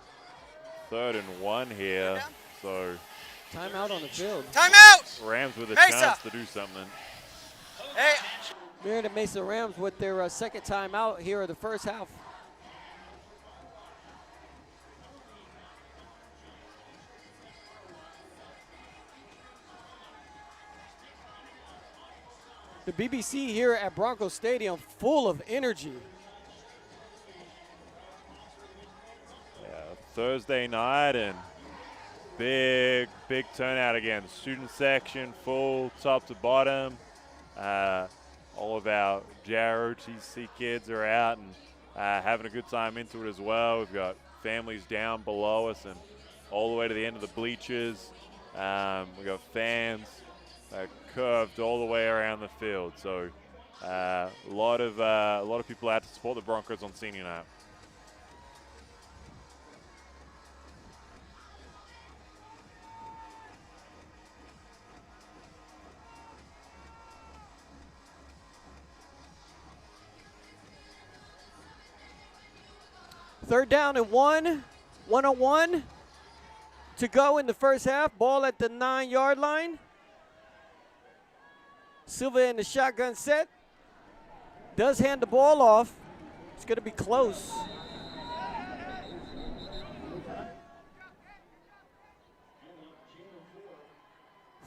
3rd and 1 here. So timeout on the field. Timeout! Rams with a Mesa. chance to do something. Hey. Murrieta Mesa Rams with their second timeout here in the first half. The BBC here at Broncos Stadium full of energy. Yeah, Thursday night and big turnout again. Student section full top to bottom. All of our JROTC kids are out and having a good time into it as well. We've got families down below us and all the way to the end of the bleachers. We've got fans curved all the way around the field. So a lot of people out to support the Broncos on senior night. Third down and 1, 1-on-1 to go in the first half. Ball at the 9-yard line. Silva in the shotgun set. Does hand the ball off. It's going to be close.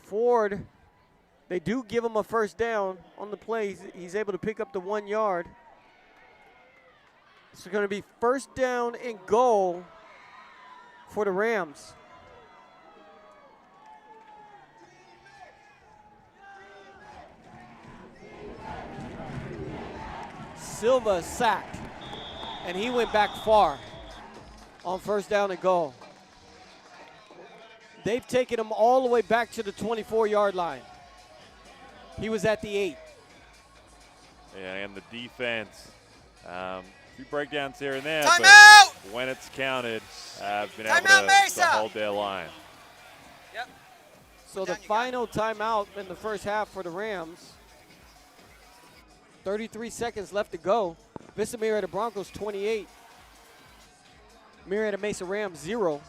Ford, they do give him a first down on the play. He's able to pick up the 1 yard. It's going to be first down and goal for the Rams. Silva sacked, and he went back far on first down and goal. They've taken him all the way back to the 24-yard line. He was at the 8. Yeah, and the defense, a few breakdowns here and there, Time but out! when it's counted, have been Time able out, to hold their line. Yep. So the final timeout in the first half for the Rams. 33 seconds left to go. Vista Murrieta Broncos 28. Murrieta Mesa Rams 0.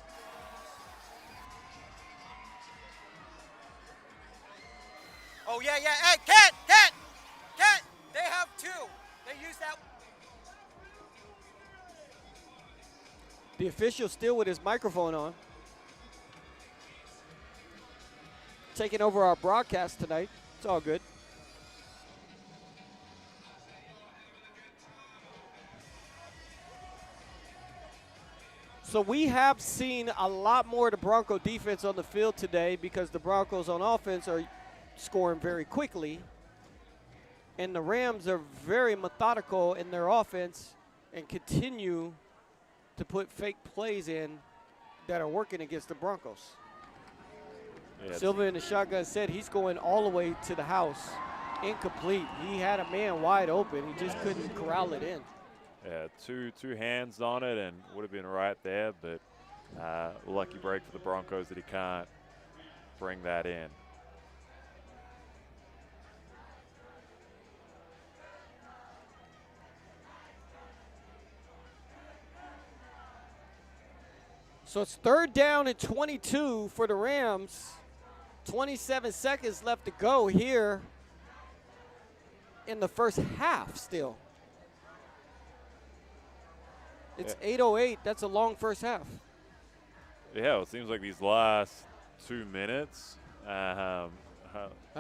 Oh, yeah. Hey, Kent! They have 2. They use that. The official still with his microphone on. Taking over our broadcast tonight. It's all good. So we have seen a lot more of the Bronco defense on the field today because the Broncos on offense are scoring very quickly. And the Rams are very methodical in their offense and continue to put fake plays in that are working against the Broncos. Yeah, Silva in the shotgun said he's going all the way to the house. Incomplete. He had a man wide open. He just couldn't corral it in. Yeah, two hands on it and would have been right there, but lucky break for the Broncos that he can't bring that in. So it's 3rd down and 22 for the Rams. 27 seconds left to go here in the first half still. It's 8:08. That's a long first half. Yeah, well, it seems like these last 2 minutes I've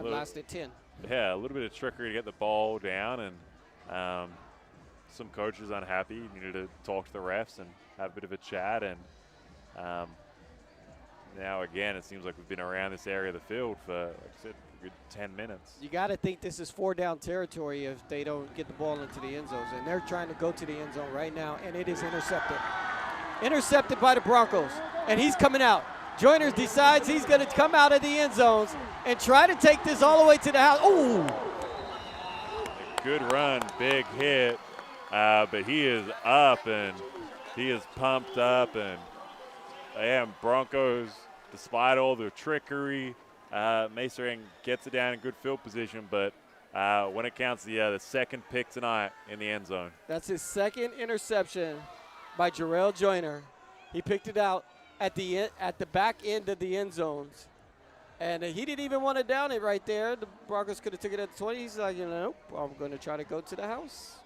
lasted 10. Yeah, a little bit of trickery to get the ball down, and some coaches unhappy, needed to talk to the refs and have a bit of a chat. And now again, it seems like we've been around this area of the field for, like I said, a good 10 minutes. You got to think this is 4-down territory if they don't get the ball into the end zones. And they're trying to go to the end zone right now, and it is intercepted. Intercepted by the Broncos, and he's coming out. Joyner decides he's going to come out of the end zones and try to take this all the way to the house. Ooh! Good run, big hit, but he is up and he is pumped up. And Broncos, despite all the trickery, Mesa gets it down in good field position, but when it counts, the second pick tonight in the end zone. That's his second interception by Jarrell Joyner. He picked it out at the back end of the end zones. And he didn't even want to down it right there. The Broncos could have took it at the 20. He's like, nope, I'm going to try to go to the house.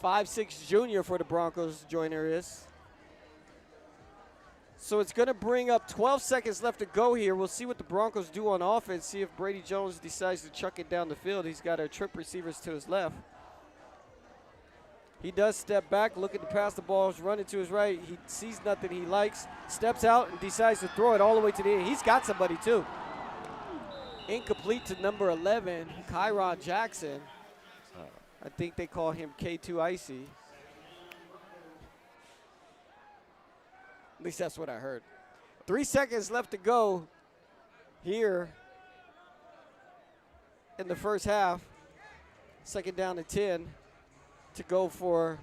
5'6" junior for the Broncos, Joyner is. So it's going to bring up 12 seconds left to go here. We'll see what the Broncos do on offense, see if Brady Jones decides to chuck it down the field. He's got our trip receivers to his left. He does step back, looking to pass the ball, running to his right. He sees nothing he likes, steps out and decides to throw it all the way to the end. He's got somebody too. Incomplete to number 11, Kyron Jackson. I think they call him K2 Icy. At least that's what I heard. 3 seconds left to go here in the first half. 2nd down and 10 to go for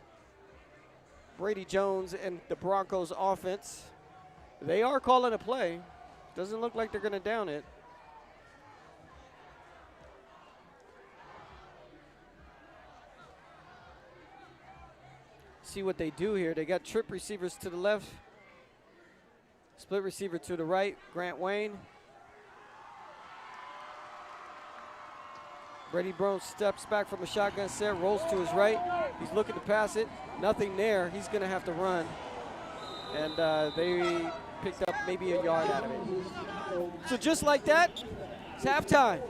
Brady Jones and the Broncos offense. They are calling a play. Doesn't look like they're going to down it. See what they do here. They got trip receivers to the left, split receiver to the right, Grant Wayne. Brady Jones steps back from a shotgun set, rolls to his right. He's looking to pass it. Nothing there. He's going to have to run. And they picked up maybe a yard out of it. So just like that, it's halftime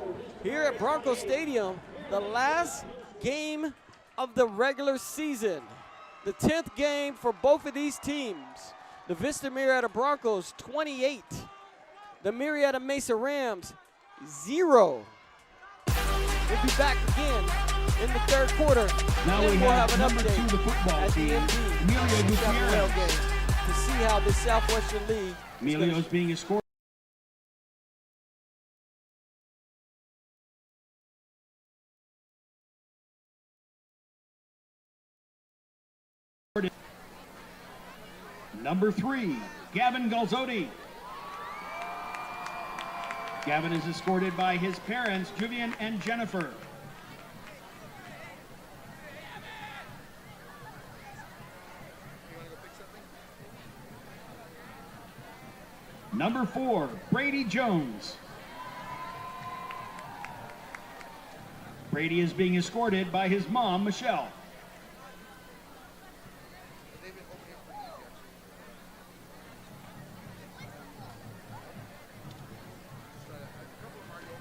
here at Broncos Stadium. The last game of the regular season. The 10th game for both of these teams. The Vista Murrieta Broncos, 28. The Murrieta Mesa Rams, 0. We'll be back again in the 3rd quarter. Now then we'll have an number update 2, the football at team, the MD Emilio game to see how the Southwestern League. Emilio's being escorted. Number 3, Gavin Galzotti. Gavin is escorted by his parents, Juvian and Jennifer. Number 4, Brady Jones. Brady is being escorted by his mom, Michelle.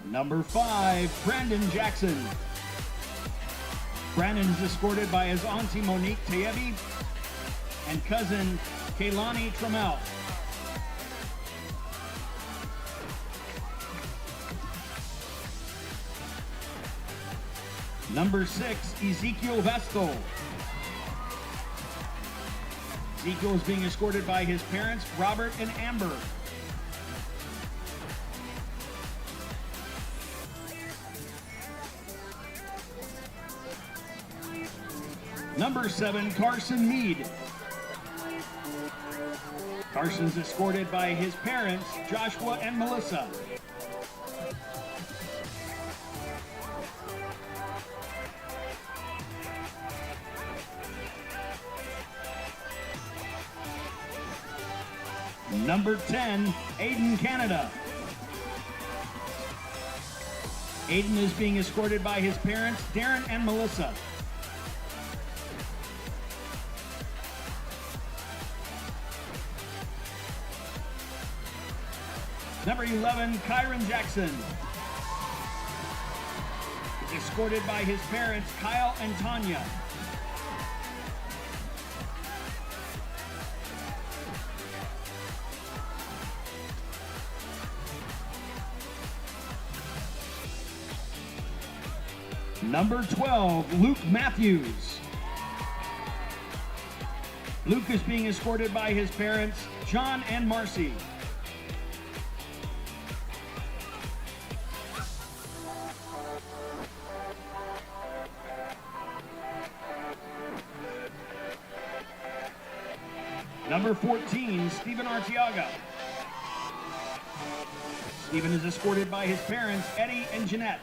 Number 5, Brandon Jackson. Brandon is escorted by his auntie Monique Tayebi and cousin Kaylani Trammell. Number 6, Ezekiel Vestal. Ezekiel is being escorted by his parents, Robert and Amber. Number 7, Carson Mead. Carson's escorted by his parents, Joshua and Melissa. Number 10, Aiden Canada. Aiden is being escorted by his parents, Darren and Melissa. Number 11, Kyron Jackson. Is escorted by his parents, Kyle and Tanya. Number 12, Luke Matthews. Luke is being escorted by his parents, John and Marcy. Number 14, Stephen Artiaga. Stephen is escorted by his parents, Eddie and Jeanette.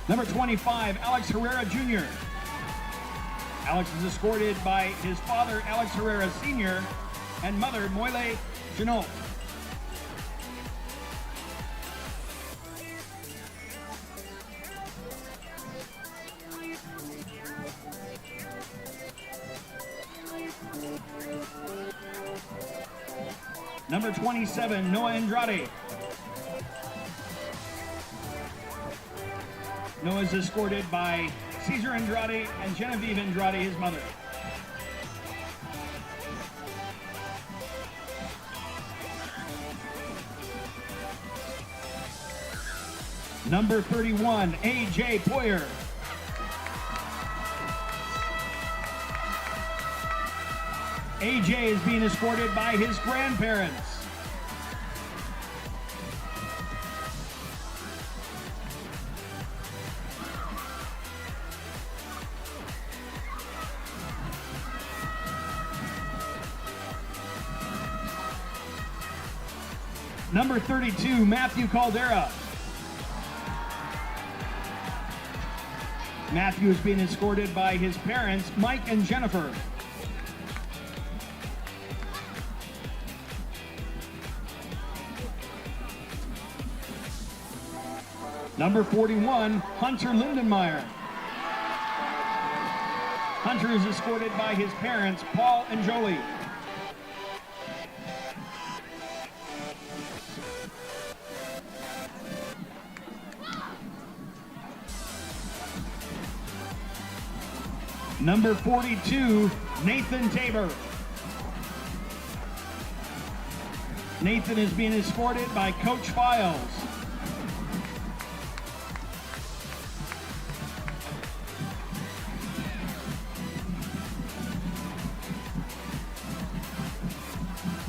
Number 25, Alex Herrera Jr. Alex is escorted by his father, Alex Herrera Sr., and mother, Moile Janot. Number 27, Noah Andrade. Noah is escorted by Cesar Andrade and Genevieve Andrade, his mother. Number 31, A.J. Poyer. A.J. is being escorted by his grandparents. Number 32, Matthew Caldera. Matthew is being escorted by his parents, Mike and Jennifer. Number 41, Hunter Lindenmeyer. Hunter is escorted by his parents, Paul and Jolie. Number 42, Nathan Tabor. Nathan is being escorted by Coach Files.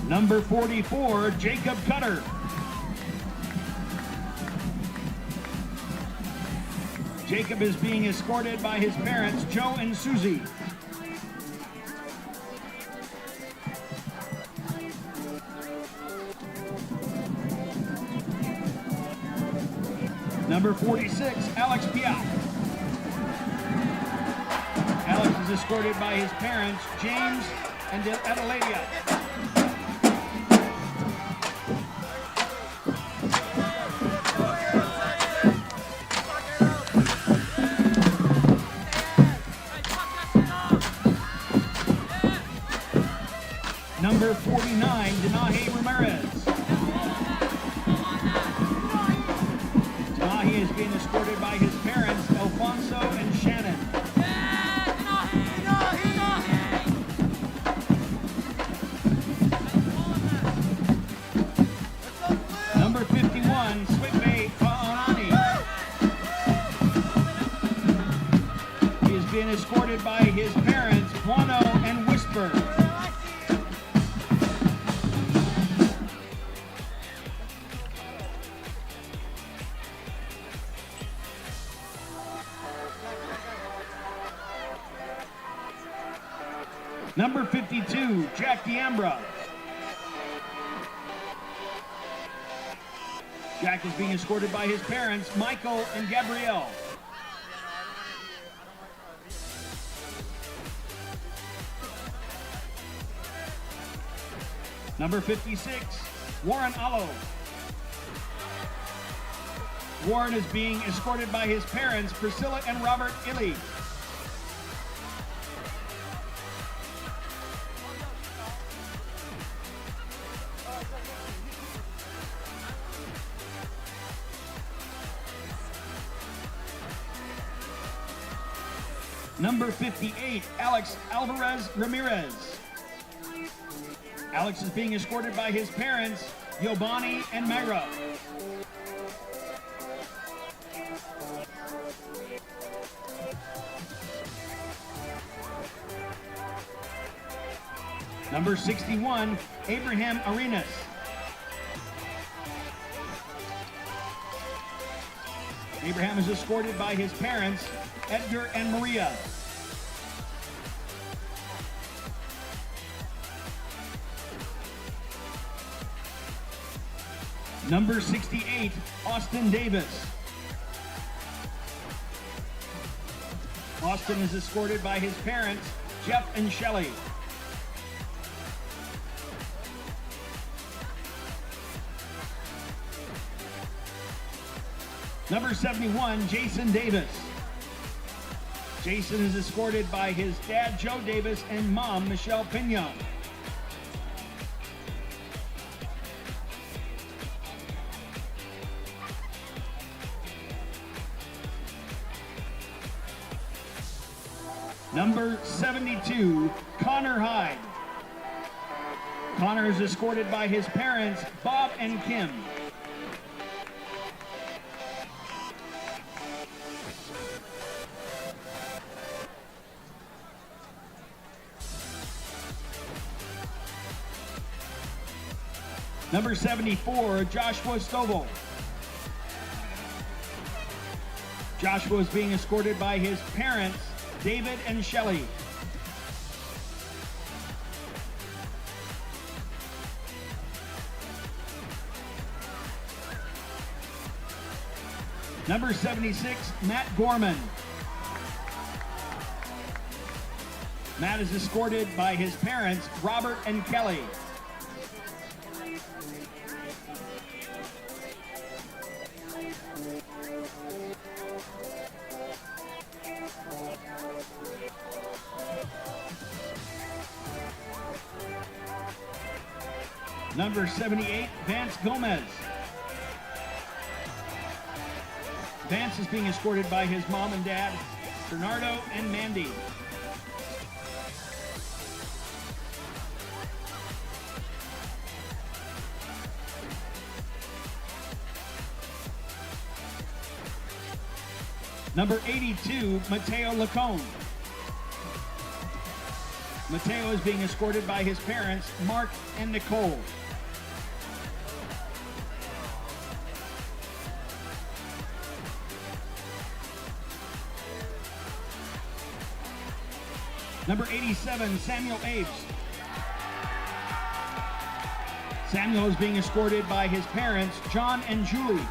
Number 44, Jacob Cutter. Jacob is being escorted by his parents, Joe and Susie. Number 46, Alex Piat. Alex is escorted by his parents, James and Adeladia. Number 49, Denahe Ramirez. Denahe is being escorted by his parents, Alfonso and Shannon. Number 51, Switbe Fa'anani. He is being escorted by his parents, Juano Pittsburgh. Number 52, Jack D'Ambra. Jack is being escorted by his parents, Michael and Gabrielle. Number 56, Warren Allo. Warren is being escorted by his parents, Priscilla and Robert Illy. Number 58, Alex Alvarez Ramirez. Alex is being escorted by his parents, Yobani and Myra. Number 61, Abraham Arenas. Abraham is escorted by his parents, Edgar and Maria. Number 68, Austin Davis. Austin is escorted by his parents, Jeff and Shelley. Number 71, Jason Davis. Jason is escorted by his dad, Joe Davis, and mom, Michelle Pignon. Number 72, Connor Hyde. Connor is escorted by his parents, Bob and Kim. Number 74, Joshua Stovall. Joshua is being escorted by his parents, David and Shelley. Number 76, Matt Gorman. Matt is escorted by his parents, Robert and Kelly. Number 78, Vance Gomez. Vance is being escorted by his mom and dad, Bernardo and Mandy. Number 82, Mateo Lacone. Mateo is being escorted by his parents, Mark and Nicole. Number 87, Samuel Aves. Samuel is being escorted by his parents, John and Julie.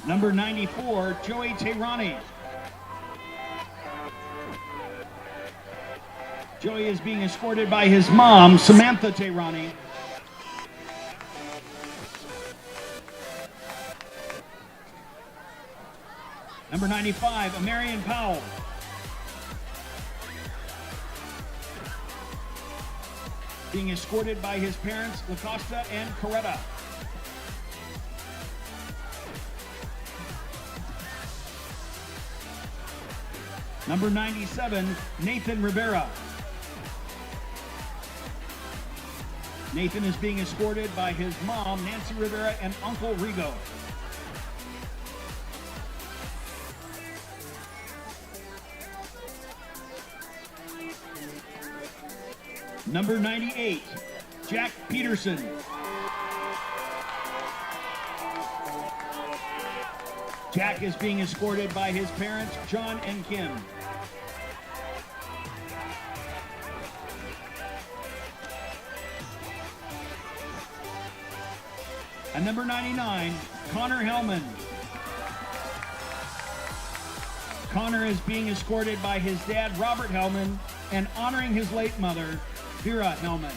Number 94, Joey Tehrani. Joey is being escorted by his mom, Samantha Tehrani. Number 95, Amarian Powell. Being escorted by his parents, LaCosta and Coretta. Number 97, Nathan Rivera. Nathan is being escorted by his mom, Nancy Rivera, and Uncle Rigo. Number 98, Jack Peterson. Jack is being escorted by his parents, John and Kim. And number 99, Connor Hellman. Connor is being escorted by his dad, Robert Hellman, and honoring his late mother, Vera Hellman.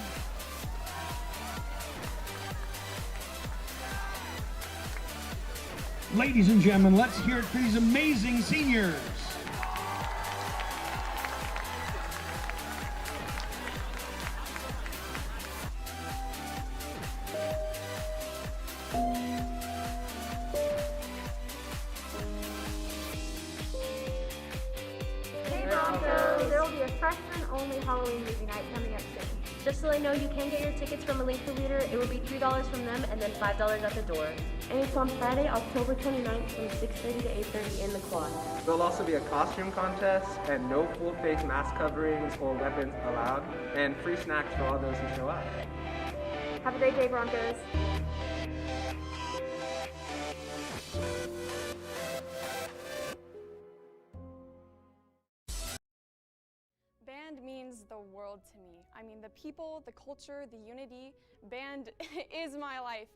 Ladies and gentlemen, let's hear it for these amazing seniors. Hey Broncos! There will be a freshman-only Halloween movie night coming up soon. Just to let you know, you can get your tickets from a link for leader. It will be $3 from them and then $5 at the door. And it's on Friday, October 29th from 6:30 to 8:30 in the quad. There'll also be a costume contest and no full face mask coverings or weapons allowed, and free snacks for all those who show up. Have a great day, Broncos. Band means the world to me. I mean, the people, the culture, the unity. Band is my life.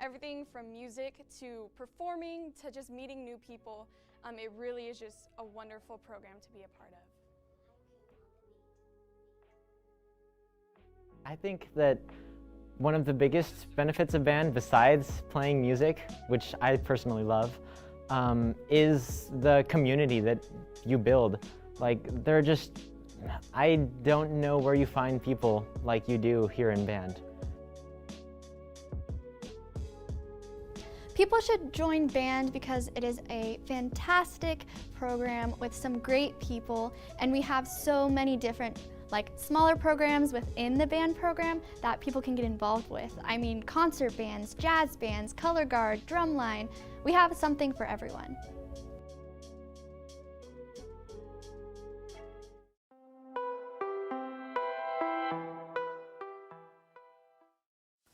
Everything from music to performing to just meeting new people. It really is just a wonderful program to be a part of. I think that one of the biggest benefits of band, besides playing music, which I personally love, is the community that you build. Like, I don't know where you find people like you do here in band. People should join band because it is a fantastic program with some great people, and we have so many different smaller programs within the band program that people can get involved with. I mean, concert bands, jazz bands, color guard, drumline. We have something for everyone.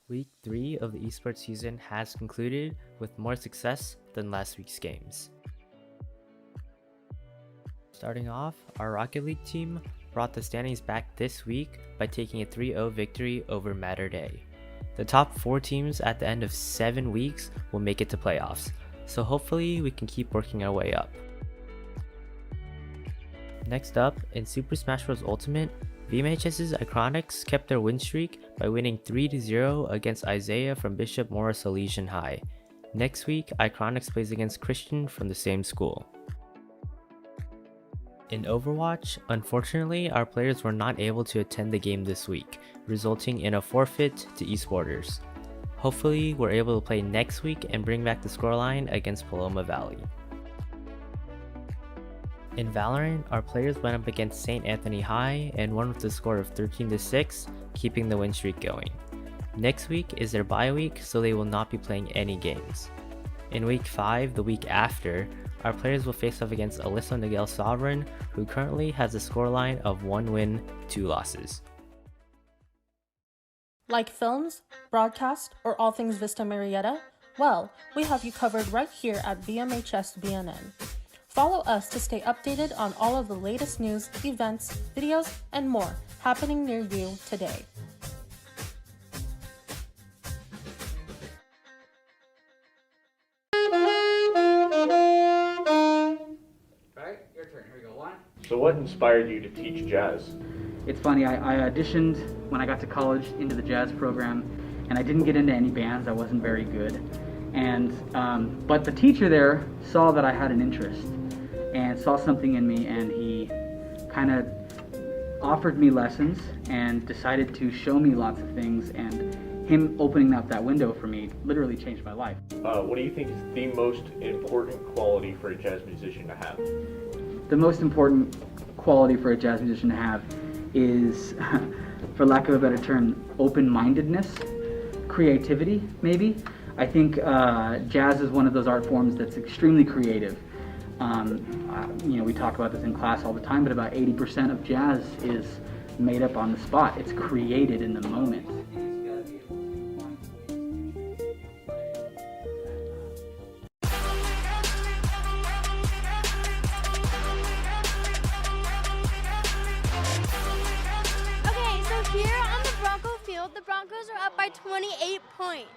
Week 3 of the esports season has concluded with more success than last week's games. Starting off, our Rocket League team brought the standings back this week by taking a 3-0 victory over Matter Day. The top 4 teams at the end of 7 weeks will make it to playoffs, so hopefully we can keep working our way up. Next up, in Super Smash Bros. Ultimate, VMHS's Iconics kept their win streak by winning 3-0 against Isaiah from Bishop Morris Elysian High. Next week, Iconics plays against Christian from the same school. In Overwatch, unfortunately, our players were not able to attend the game this week, resulting in a forfeit to esporters. Hopefully, we're able to play next week and bring back the scoreline against Paloma Valley. In Valorant, our players went up against St. Anthony High and won with a score of 13-6, keeping the win streak going. Next week is their bye week, so they will not be playing any games. In week 5, the week after, our players will face off against Alyssa Nigel Sovereign, who currently has a scoreline of 1 win, 2 losses. Like films, broadcast, or all things Vista Murrieta? Well, we have you covered right here at VMHS BNN. Follow us to stay updated on all of the latest news, events, videos, and more happening near you today. Alright, your turn. Here we go. 1. So what inspired you to teach jazz? It's funny, I auditioned when I got to college into the jazz program, and I didn't get into any bands. I wasn't very good. And but the teacher there saw that I had an interest and saw something in me, and he kind of offered me lessons and decided to show me lots of things, and him opening up that window for me literally changed my life. What do you think is the most important quality for a jazz musician to have? The most important quality for a jazz musician to have is, for lack of a better term, open-mindedness, creativity, maybe. I think jazz is one of those art forms that's extremely creative. We talk about this in class all the time, but about 80% of jazz is made up on the spot. It's created in the moment. Okay, so here on the Bronco field, the Broncos are up by 28 points.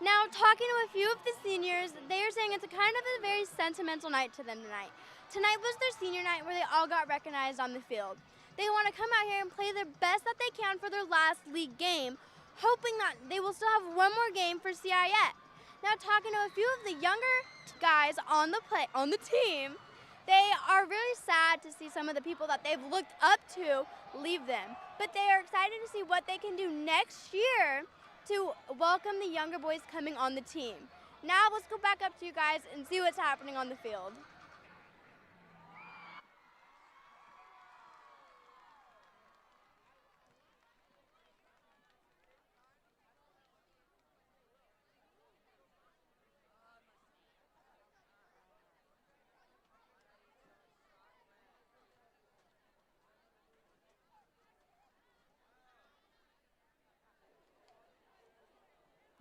Now, talking to a few of the seniors, they are saying it's a kind of a very sentimental night to them tonight. Tonight was their senior night where they all got recognized on the field. They want to come out here and play their best that they can for their last league game, hoping that they will still have one more game for CIF. Now, talking to a few of the younger guys on the team, they are really sad to see some of the people that they've looked up to leave them. But they are excited to see what they can do next year to welcome the younger boys coming on the team. Now let's go back up to you guys and see what's happening on the field.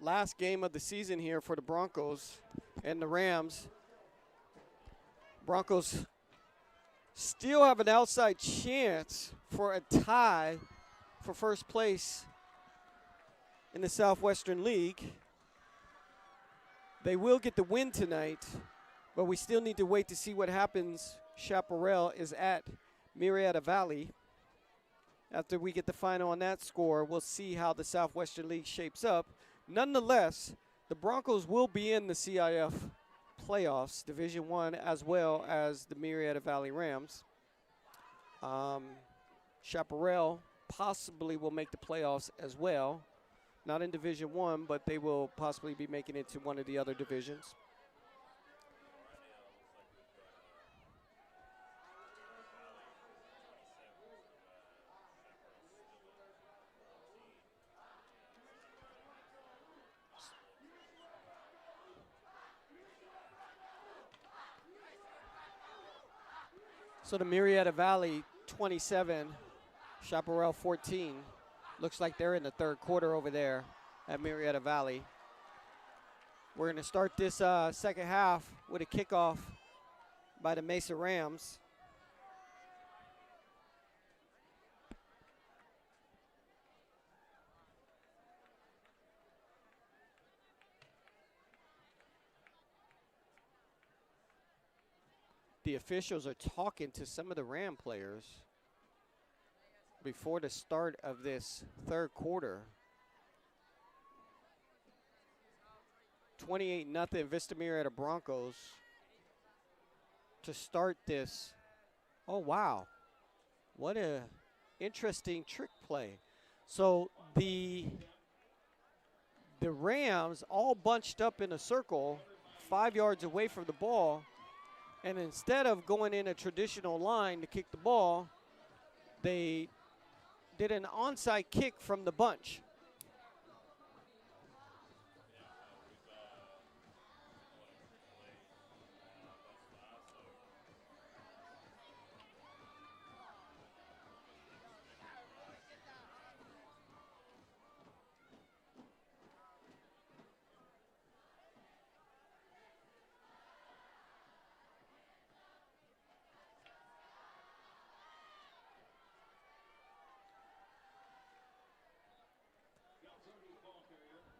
Last game of the season here for the Broncos and the Rams. Broncos still have an outside chance for a tie for first place in the Southwestern League. They will get the win tonight, but we still need to wait to see what happens. Chaparral is at Murrieta Valley. After we get the final on that score, we'll see how the Southwestern League shapes up. Nonetheless, the Broncos will be in the CIF playoffs, Division I, as well as the Murrieta Valley Rams. Chaparral possibly will make the playoffs as well. Not in Division I, but they will possibly be making it to one of the other divisions. So the Murrieta Valley 27, Chaparral 14. Looks like they're in the third quarter over there at Murrieta Valley. We're going to start this second half with a kickoff by the Mesa Rams. The officials are talking to some of the Ram players before the start of this third quarter. 28-0 Vista Murrieta Broncos to start this. Oh, wow. What a interesting trick play. So the Rams all bunched up in a circle 5 yards away from the ball. And instead of going in a traditional line to kick the ball, they did an onside kick from the bunch.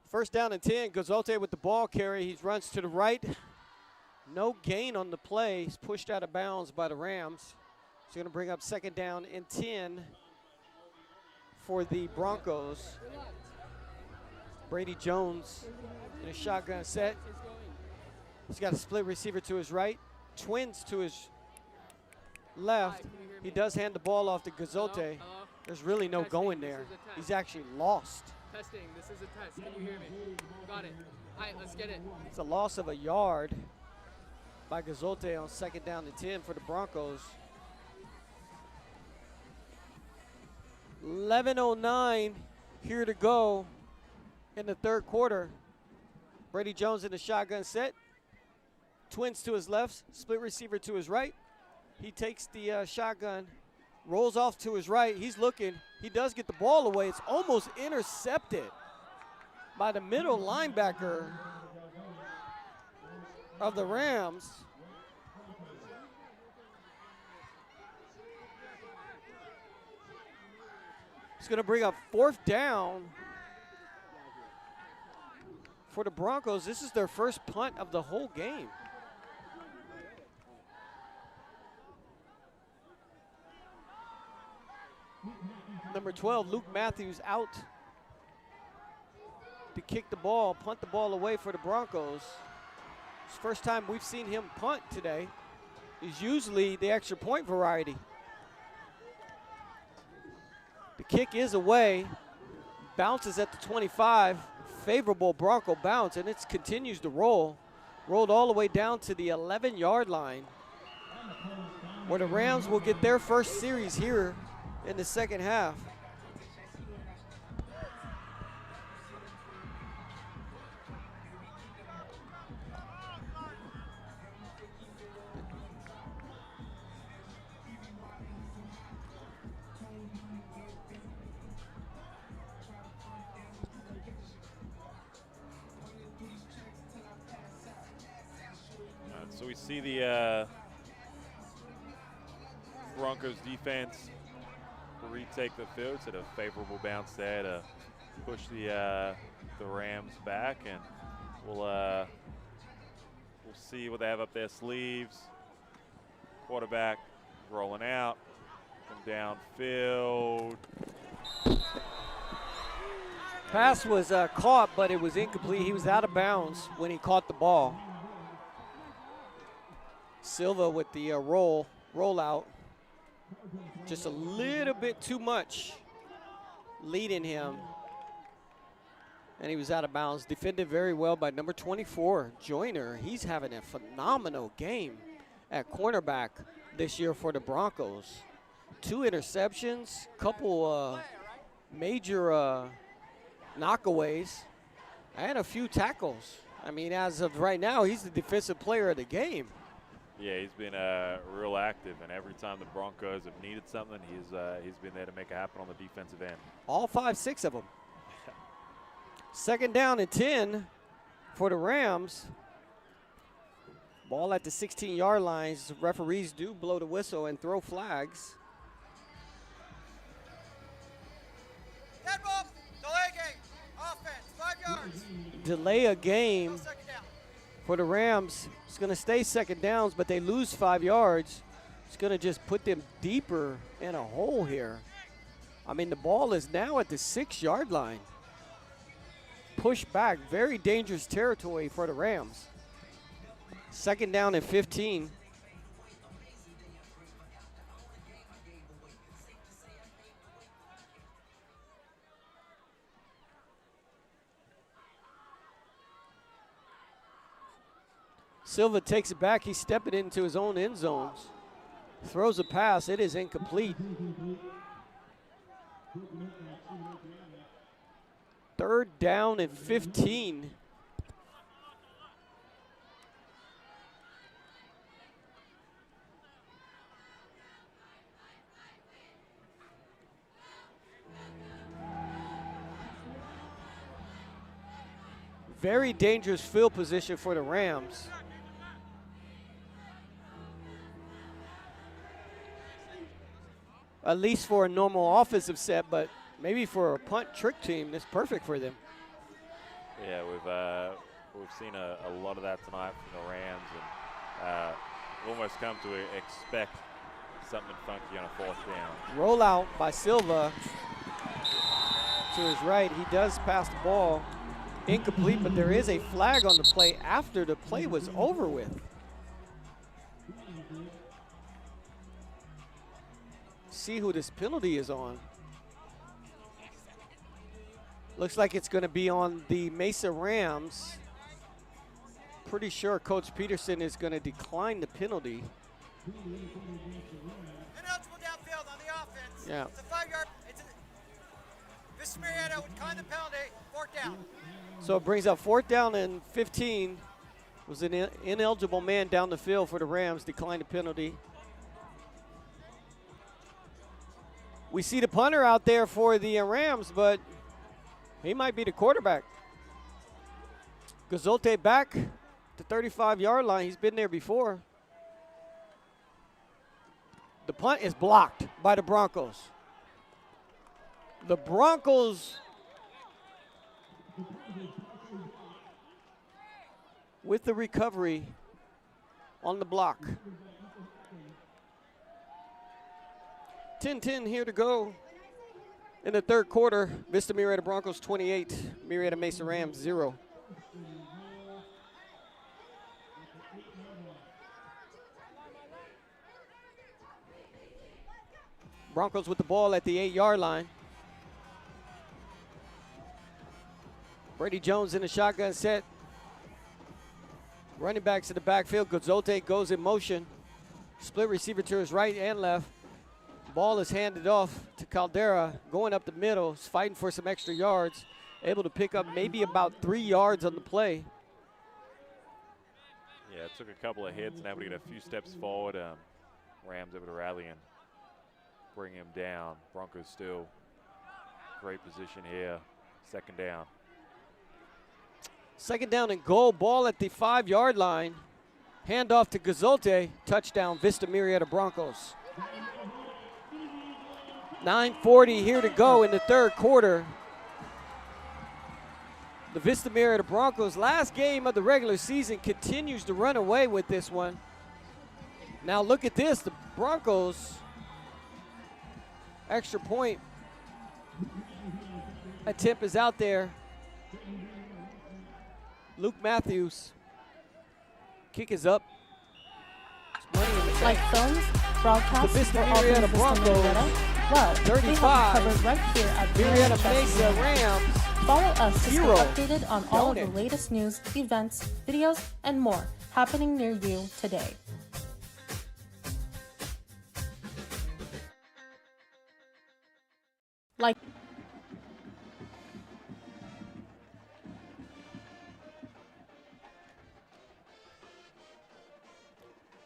First down and 10, Gazote with the ball carry. He runs to the right. No gain on the play. He's pushed out of bounds by the Rams. He's going to bring up second down and 10 for the Broncos. Brady Jones in a shotgun set. He's got a split receiver to his right, twins to his left. He does hand the ball off to Gazote. There's really no going there. He's actually lost. Testing, this is a test. Can you hear me? Got it. All right, let's get it. It's a loss of a yard by Gazote on second down and 10 for the Broncos. 11:09 here to go in the third quarter. Brady Jones in the shotgun set. Twins to his left, split receiver to his right. He takes the shotgun rolls off to his right. He's looking. He does get the ball away. It's almost intercepted by the middle linebacker of the Rams. It's going to bring up 4th down for the Broncos. This is their first punt of the whole game. Number 12, Luke Matthews, out to kick the ball, punt the ball away for the Broncos. It's the first time we've seen him punt today. He's usually the extra point variety. The kick is away, bounces at the 25, favorable Bronco bounce, and it continues to roll. Rolled all the way down to the 11-yard line, where the Rams will get their first series here in the second half. So we see the Broncos defense retake the field. It's at a favorable bounce there to push the Rams back, and we'll see what they have up their sleeves. Quarterback rolling out from downfield. Pass was caught, but it was incomplete. He was out of bounds when he caught the ball. Silva with the rollout. Just a little bit too much leading him. And he was out of bounds. Defended very well by number 24, Joyner. He's having a phenomenal game at cornerback this year for the Broncos. 2 interceptions, couple major knockaways, and a few tackles. I mean, as of right now, he's the defensive player of the game. Yeah, he's been real active, and every time the Broncos have needed something, he's been there to make it happen on the defensive end. All 5-6 of them. Second down and 10 for the Rams. Ball at the 16-yard lines. Referees do blow the whistle and throw flags. Dead ball, delay game, offense, 5 yards. Delay a game for the Rams. It's going to stay second downs, but they lose 5 yards. It's going to just put them deeper in a hole here. I mean, the ball is now at the 6-yard line. Push back, very dangerous territory for the Rams. Second down and 15. Silva takes it back. He's stepping into his own end zones. Throws a pass. It is incomplete. Third down and 15. Very dangerous field position for the Rams. At least for a normal offensive set, but maybe for a punt trick team, it's perfect for them. Yeah, we've seen a lot of that tonight from the Rams, and almost come to expect something funky on a 4th down. Rollout by Silva to his right. He does pass the ball. Incomplete, but there is a flag on the play after the play was over with. See who this penalty is on. Looks like it's going to be on the Mesa Rams. Pretty sure Coach Peterson is going to decline the penalty. Ineligible downfield on the offense. Yeah. It's a 5-yard. Vista Murrieta would decline the penalty. 4th down. So it brings up 4th down and 15. Was an ineligible man down the field for the Rams. Declined the penalty. We see the punter out there for the Rams, but he might be the quarterback. Gazolte back to 35-yard line. He's been there before. The punt is blocked by the Broncos. The Broncos with the recovery on the block. 10-10 here to go in the third quarter. Vista Murrieta Broncos 28, Murrieta Mesa Rams 0. Broncos with the ball at the 8-yard line. Brady Jones in the shotgun set. Running backs in the backfield. Gazolte goes in motion. Split receiver to his right and left. Ball is handed off to Caldera. Going up the middle. He's fighting for some extra yards. Able to pick up maybe about 3 yards on the play. Yeah, it took a couple of hits and able to get a few steps forward. Rams able to rally and bring him down. Broncos still great position here. Second down. Second down and goal. Ball at the 5-yard line. Handoff to Gazolte. Touchdown, Vista Murrieta Broncos. 9:40 here to go in the third quarter. The Vista Murrieta Broncos, last game of the regular season, continues to run away with this one. Now look at this. The Broncos, extra point attempt is out there. Luke Matthews. Kick is up. Like films, broadcasts, the Vista or all things Murrieta Vista Broncos, Murrieta? Well, 35. we have you covered right here at Murrieta Mesa BMHS. Rams. Follow us to stay 0. updated on all of the Donut. latest news, events, videos, and more happening near you today. Like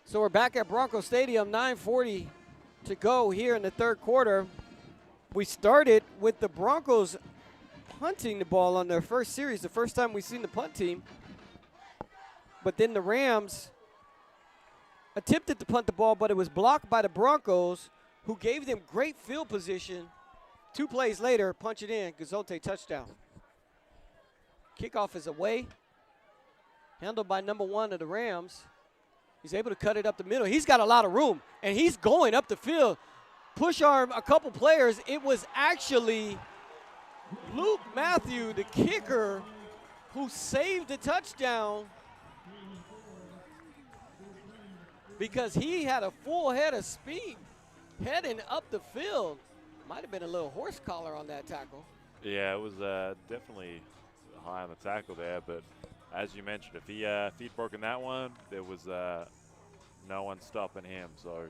So we're back at Bronco Stadium, 9:40 to go here in the third quarter. We started with the Broncos punting the ball on their first series, the first time we've seen the punt team. But then the Rams attempted to punt the ball, but it was blocked by the Broncos, who gave them great field position. 2 plays later, punch it in, Gazolte touchdown. Kickoff is away, handled by number 1 of the Rams. He's able to cut it up the middle. He's got a lot of room, and he's going up the field. Push arm a couple players. It was actually Luke Matthew, the kicker, who saved the touchdown because he had a full head of speed heading up the field. Might have been a little horse collar on that tackle. Yeah, it was definitely high on the tackle there, but as you mentioned, if he'd broken that one, there was no one stopping him. So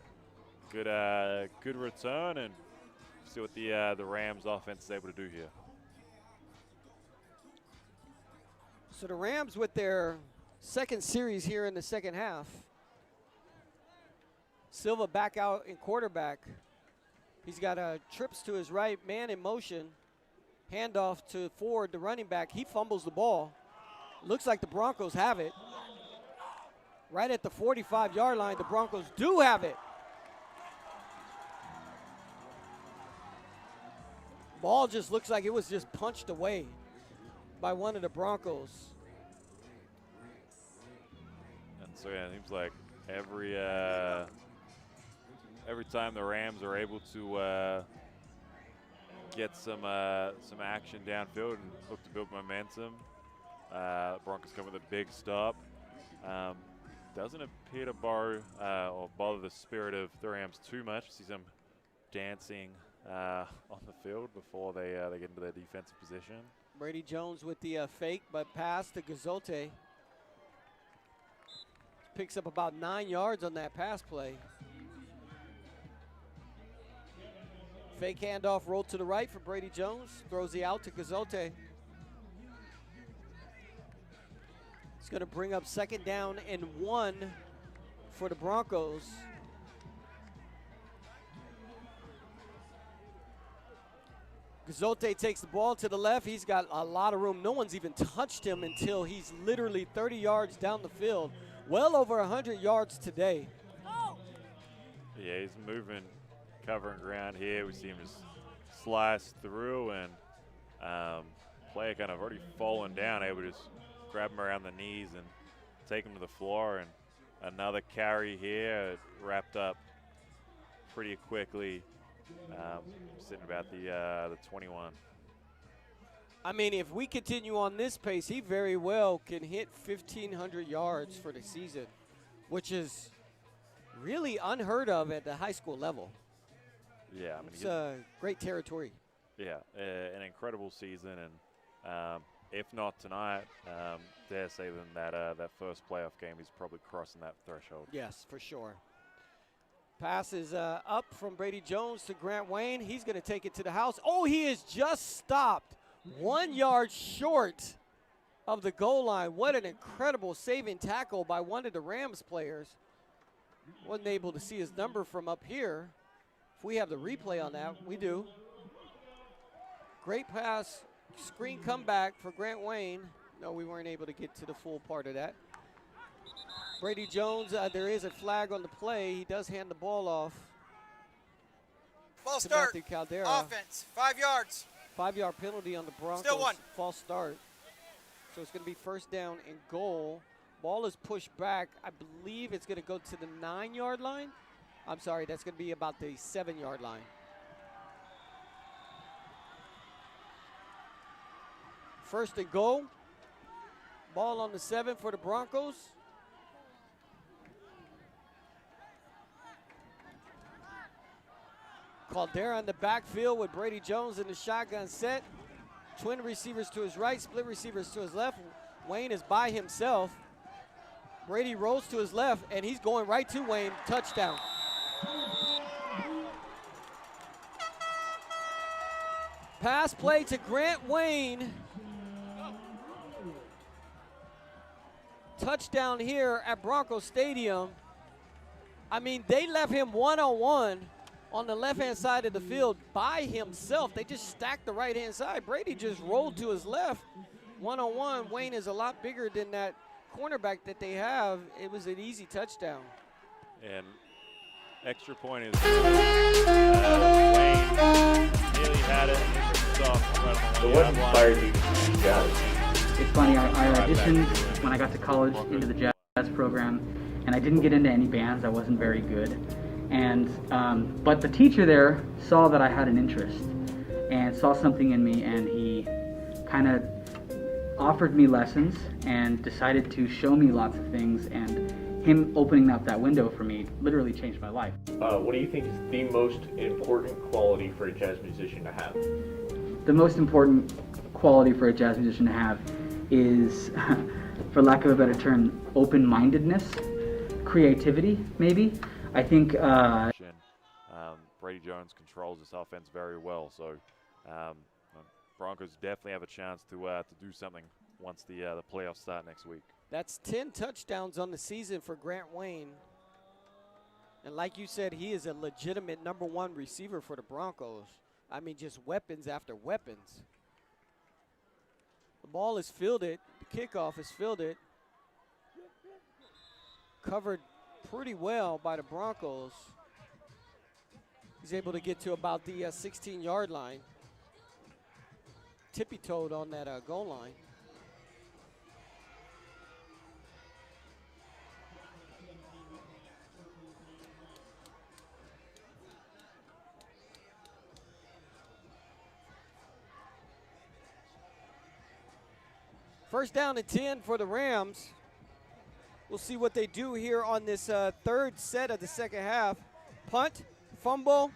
good return, and see what the Rams offense is able to do here. So the Rams with their second series here in the second half. Silva back out in quarterback. He's got trips to his right, man in motion. Handoff to Ford, the running back. He fumbles the ball. Looks like the Broncos have it. Right at the 45-yard line, the Broncos do have it. Ball just looks like it was just punched away by one of the Broncos. And so yeah, it seems like every time the Rams are able to get some action downfield and look to build momentum, Broncos come with a big stop. Doesn't appear to bother the spirit of the Rams too much. See some dancing on the field before they get into their defensive position. Brady Jones with the fake, but pass to Gazolte. Picks up about 9 yards on that pass play. Fake handoff, roll to the right for Brady Jones. Throws the out to Gazolte. It's going to bring up second down and 1 for the Broncos. Gazote takes the ball to the left. He's got a lot of room. No one's even touched him until he's literally 30 yards down the field. Well over 100 yards today. Yeah, he's moving, covering ground here. We see him just slice through, and player kind of already fallen down, able to just grab him around the knees and take him to the floor. And another carry here, wrapped up pretty quickly, sitting about the 21. I mean, if we continue on this pace, he very well can hit 1,500 yards for the season, which is really unheard of at the high school level. Yeah, I mean, it's great territory. Yeah, an incredible season, and if not tonight, dare say then that first playoff game, he's probably crossing that threshold. Yes, for sure. Pass is up from Brady Jones to Grant Wayne. He's going to take it to the house. Oh, he is just stopped 1 yard short of the goal line. What an incredible saving tackle by one of the Rams players. Wasn't able to see his number from up here. If we have the replay on that, we do. Great pass, screen comeback for Grant Wayne. No, we weren't able to get to the full part of that. Brady Jones, there is a flag on the play. He does hand the ball off. False to start. Matthew Caldera. Offense, 5 yards. 5 yard penalty on the Broncos. Still one. False start. So it's going to be first down and goal. Ball is pushed back. I believe it's going to go to the 9 yard line. I'm sorry, that's going to be about the 7 yard line. First and goal. Ball on the 7 for the Broncos. Caldera in the backfield with Brady Jones in the shotgun set. Twin receivers to his right, split receivers to his left. Wayne is by himself. Brady rolls to his left, and he's going right to Wayne. Touchdown. Pass play to Grant Wayne. Touchdown here at Bronco Stadium. I mean, they left him one-on-one on the left-hand side of the field by himself. They just stacked the right-hand side. Brady just rolled to his left. One-on-one. Wayne is a lot bigger than that cornerback that they have. It was an easy touchdown. And extra point is Wayne nearly had it. So what inspired you to do jazz? It's funny, I auditioned when I got to college into the jazz program, and I didn't get into any bands. I wasn't very good. And but the teacher there saw that I had an interest and saw something in me, and he kind of offered me lessons and decided to show me lots of things, and him opening up that window for me literally changed my life. What do you think is the most important quality for a jazz musician to have? The most important quality for a jazz musician to have is, for lack of a better term, open-mindedness, creativity, maybe. I think Brady Jones controls this offense very well, so Broncos definitely have a chance to do something once the playoffs start next week. That's 10 touchdowns on the season for Grant Wayne. And like you said, he is a legitimate #1 receiver for the Broncos. I mean, just weapons after weapons. The ball is fielded. The kickoff is fielded. Covered pretty well by the Broncos. He's able to get to about the 16-yard line. Tippy-toed on that goal line. First down and 10 for the Rams. We'll see what they do here on this third set of the second half. Punt, fumble,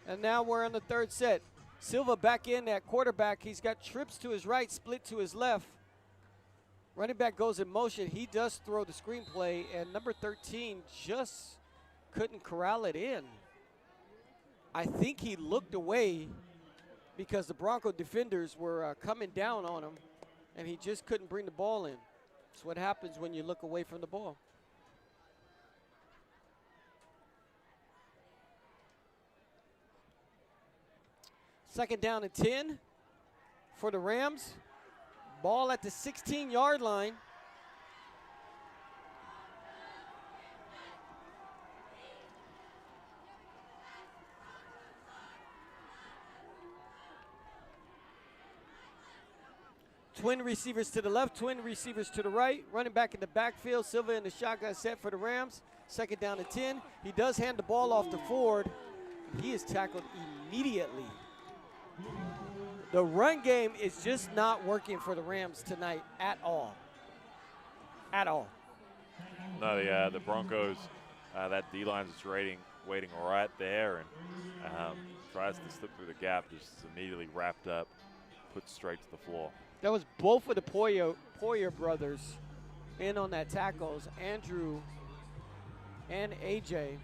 and now we're on the third set. Silva back in at quarterback. He's got trips to his right, split to his left. Running back goes in motion. He does throw the screenplay, and number 13 just couldn't corral it in. I think he looked away because the Bronco defenders were coming down on him, and he just couldn't bring the ball in. That's what happens when you look away from the ball. Second down and 10 for the Rams. Ball at the 16-yard line. Twin receivers to the left, twin receivers to the right. Running back in the backfield. Silva in the shotgun set for the Rams. Second down and 10. He does hand the ball off to Ford. He is tackled immediately. The run game is just not working for the Rams tonight at all. At all. No, the Broncos, that D-line is waiting right there and tries to slip through the gap, just immediately wrapped up, put straight to the floor. That was both of the Poyer brothers in on that tackles, Andrew and AJ.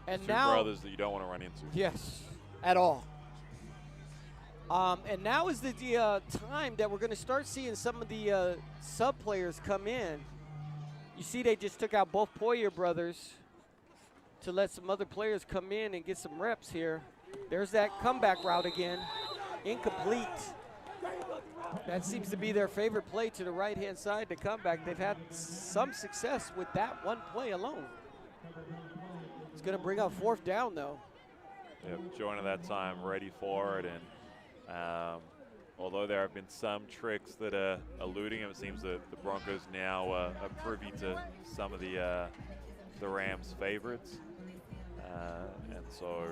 And Two now, brothers that you don't want to run into. Yes, at all. And now is the time that we're going to start seeing some of the sub players come in. You see they just took out both Poyer brothers to let some other players come in and get some reps here. There's that comeback route again. Incomplete. That seems to be their favorite play to the right-hand side, the comeback. They've had some success with that one play alone. It's going to bring up fourth down, though. Yep, joining that time, ready for it. And although there have been some tricks that are eluding him, it seems that the Broncos now are privy to some of the Rams' favorites. And so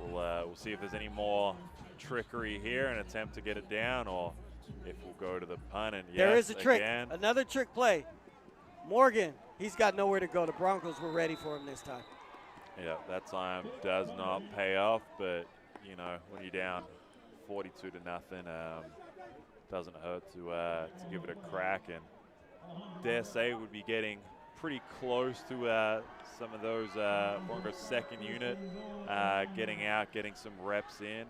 we'll see if there's any more trickery here, an attempt to get it down, or if we'll go to the punt. And there yes, is a trick, again. Another trick play. Morgan, he's got nowhere to go. The Broncos were ready for him this time. Yeah, that time does not pay off, but you know, when you're down 42 to nothing, doesn't hurt to give it a crack. And dare say would be getting pretty close to some of those Broncos second unit getting out, getting some reps in,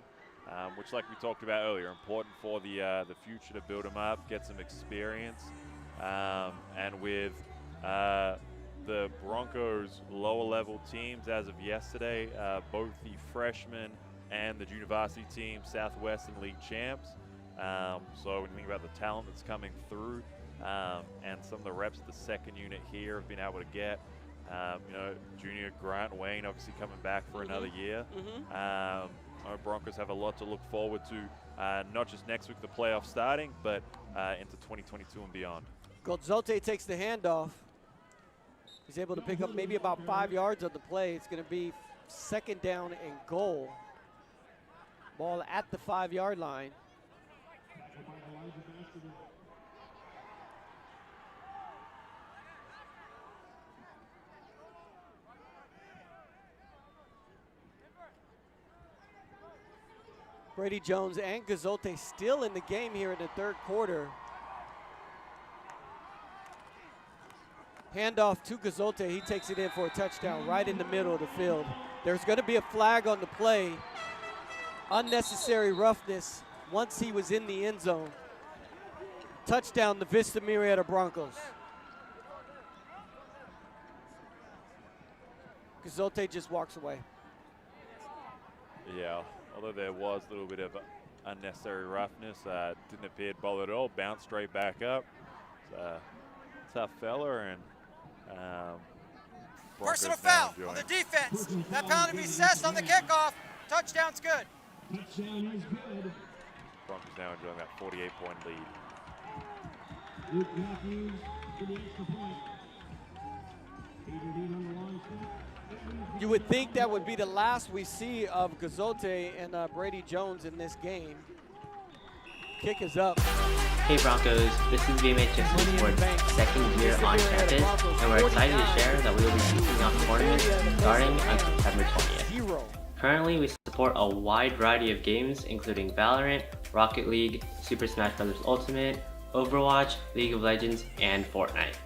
which, like we talked about earlier, important for the future to build them up, get some experience, and with the Broncos lower level teams as of yesterday, both the freshmen and the junior varsity team, Southwestern League champs. So when you think about the talent that's coming through, and some of the reps the second unit here have been able to get, you know, junior Grant Wayne obviously coming back for another year. Our Broncos have a lot to look forward to, not just next week, the playoff starting, but into 2022 and beyond. Golzote takes the handoff. He's able to pick up maybe about 5 yards of the play. It's going to be second down and goal. Ball at the 5-yard line. Brady Jones and Gazote still in the game here in the third quarter. Handoff to Gazote. He takes it in for a touchdown right in the middle of the field. There's going to be a flag on the play. Unnecessary roughness once he was in the end zone. Touchdown, the Vista Murrieta Broncos. Gazote just walks away. Yeah, although there was a little bit of unnecessary roughness, didn't appear to bother at all, bounced straight back up. Tough fella, and personal foul on the defense. That penalty be assessed on the kickoff. Touchdown's good. Touchdown is good. Broncos now enjoying that 48-point lead. Luke Matthews for the extra point. 8 on the line. You would think that would be the last we see of Gazote and Brady Jones in this game. Kick is up. Hey Broncos, this is VMHS Esports' second year on campus, and we're excited to share that we will be kicking off tournaments starting on September 20th. Currently, we support a wide variety of games, including Valorant, Rocket League, Super Smash Bros. Ultimate, Overwatch, League of Legends, and Fortnite.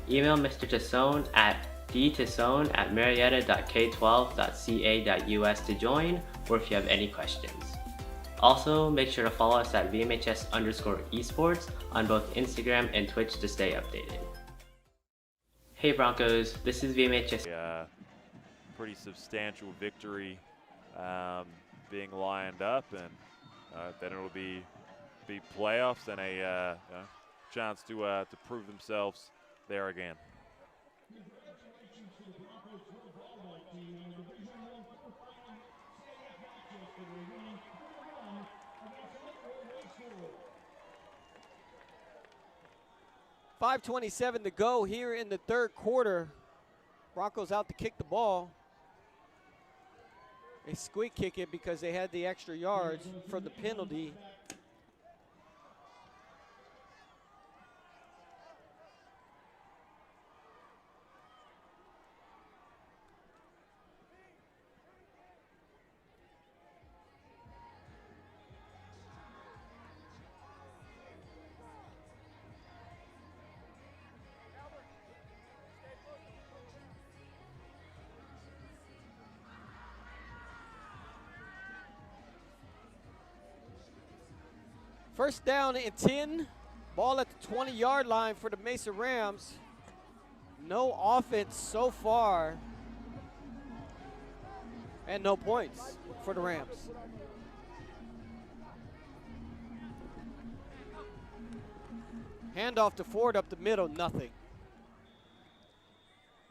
Email Mr. Tassone at dtassone@marietta.k12.ca.us to join, or if you have any questions. Also, make sure to follow us at VMHS_esports on both Instagram and Twitch to stay updated. Hey Broncos, this is VMHS. Pretty substantial victory being lined up, and then it'll be playoffs and a chance to prove themselves there again. .5:27 to go here in the third quarter. Broncos out to kick the ball. They squeak kick it because they had the extra yards from the penalty. First down and 10. Ball at the 20-yard line for the Mesa Rams. No offense so far. And no points for the Rams. Handoff to Ford up the middle, nothing.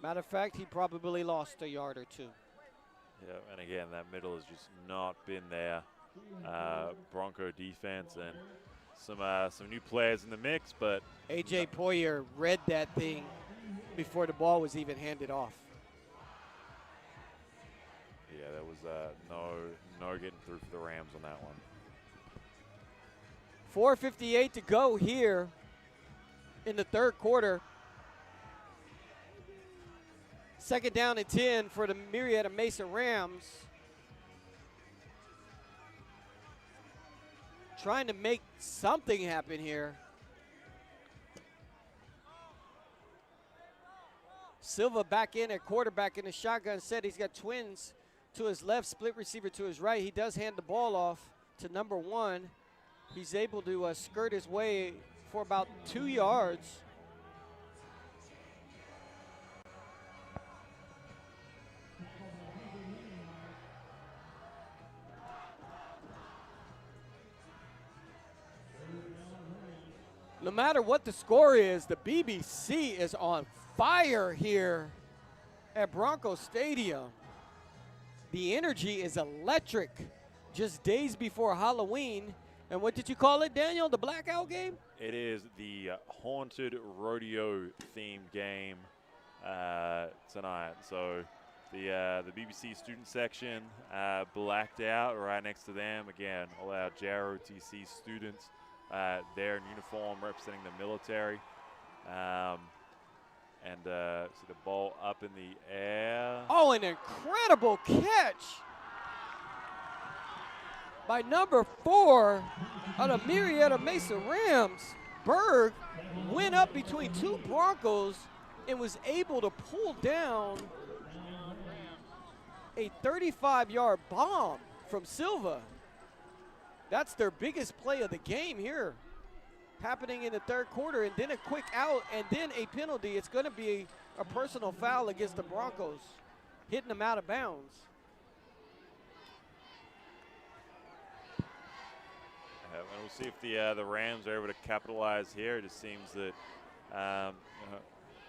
Matter of fact, he probably lost a yard or two. Yeah, and again, that middle has just not been there. Bronco defense and some new players in the mix, but A.J. Poyer read that thing before the ball was even handed off. Yeah, there was no getting through for the Rams on that one. 4:58 to go here in the third quarter. Second down and 10 for the Murrieta Mesa Rams. Trying to make something happen here. Silva back in at quarterback in the shotgun set. He's got twins to his left, split receiver to his right. He does hand the ball off to number 1. He's able to skirt his way for about 2 yards. No matter what the score is, the BBC is on fire here at Bronco Stadium. The energy is electric. Just days before Halloween. And what did you call it, Daniel? The blackout game? It is the haunted rodeo themed game tonight. So the BBC student section blacked out right next to them. Again, all our JROTC students. They're in uniform representing the military. See the ball up in the air. Oh, an incredible catch by number 4 of the Murrieta Mesa Rams. Berg went up between two Broncos and was able to pull down a 35-yard bomb from Silva. That's their biggest play of the game here, happening in the third quarter, and then a quick out, and then a penalty. It's going to be a personal foul against the Broncos, hitting them out of bounds. And we'll see if the Rams are able to capitalize here. It just seems that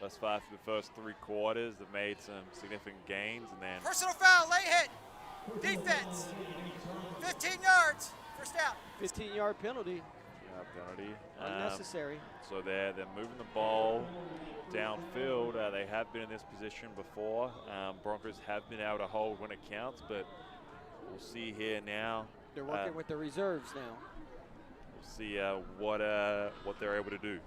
thus far through the first 3 quarters, they've made some significant gains, and then personal foul, late hit, defense, 15 yards. First down. 15-yard penalty. Penalty. Unnecessary. So they're moving the ball downfield. They have been in this position before. Broncos have been able to hold when it counts, but we'll see here now. They're working with the reserves now. We'll see what they're able to do.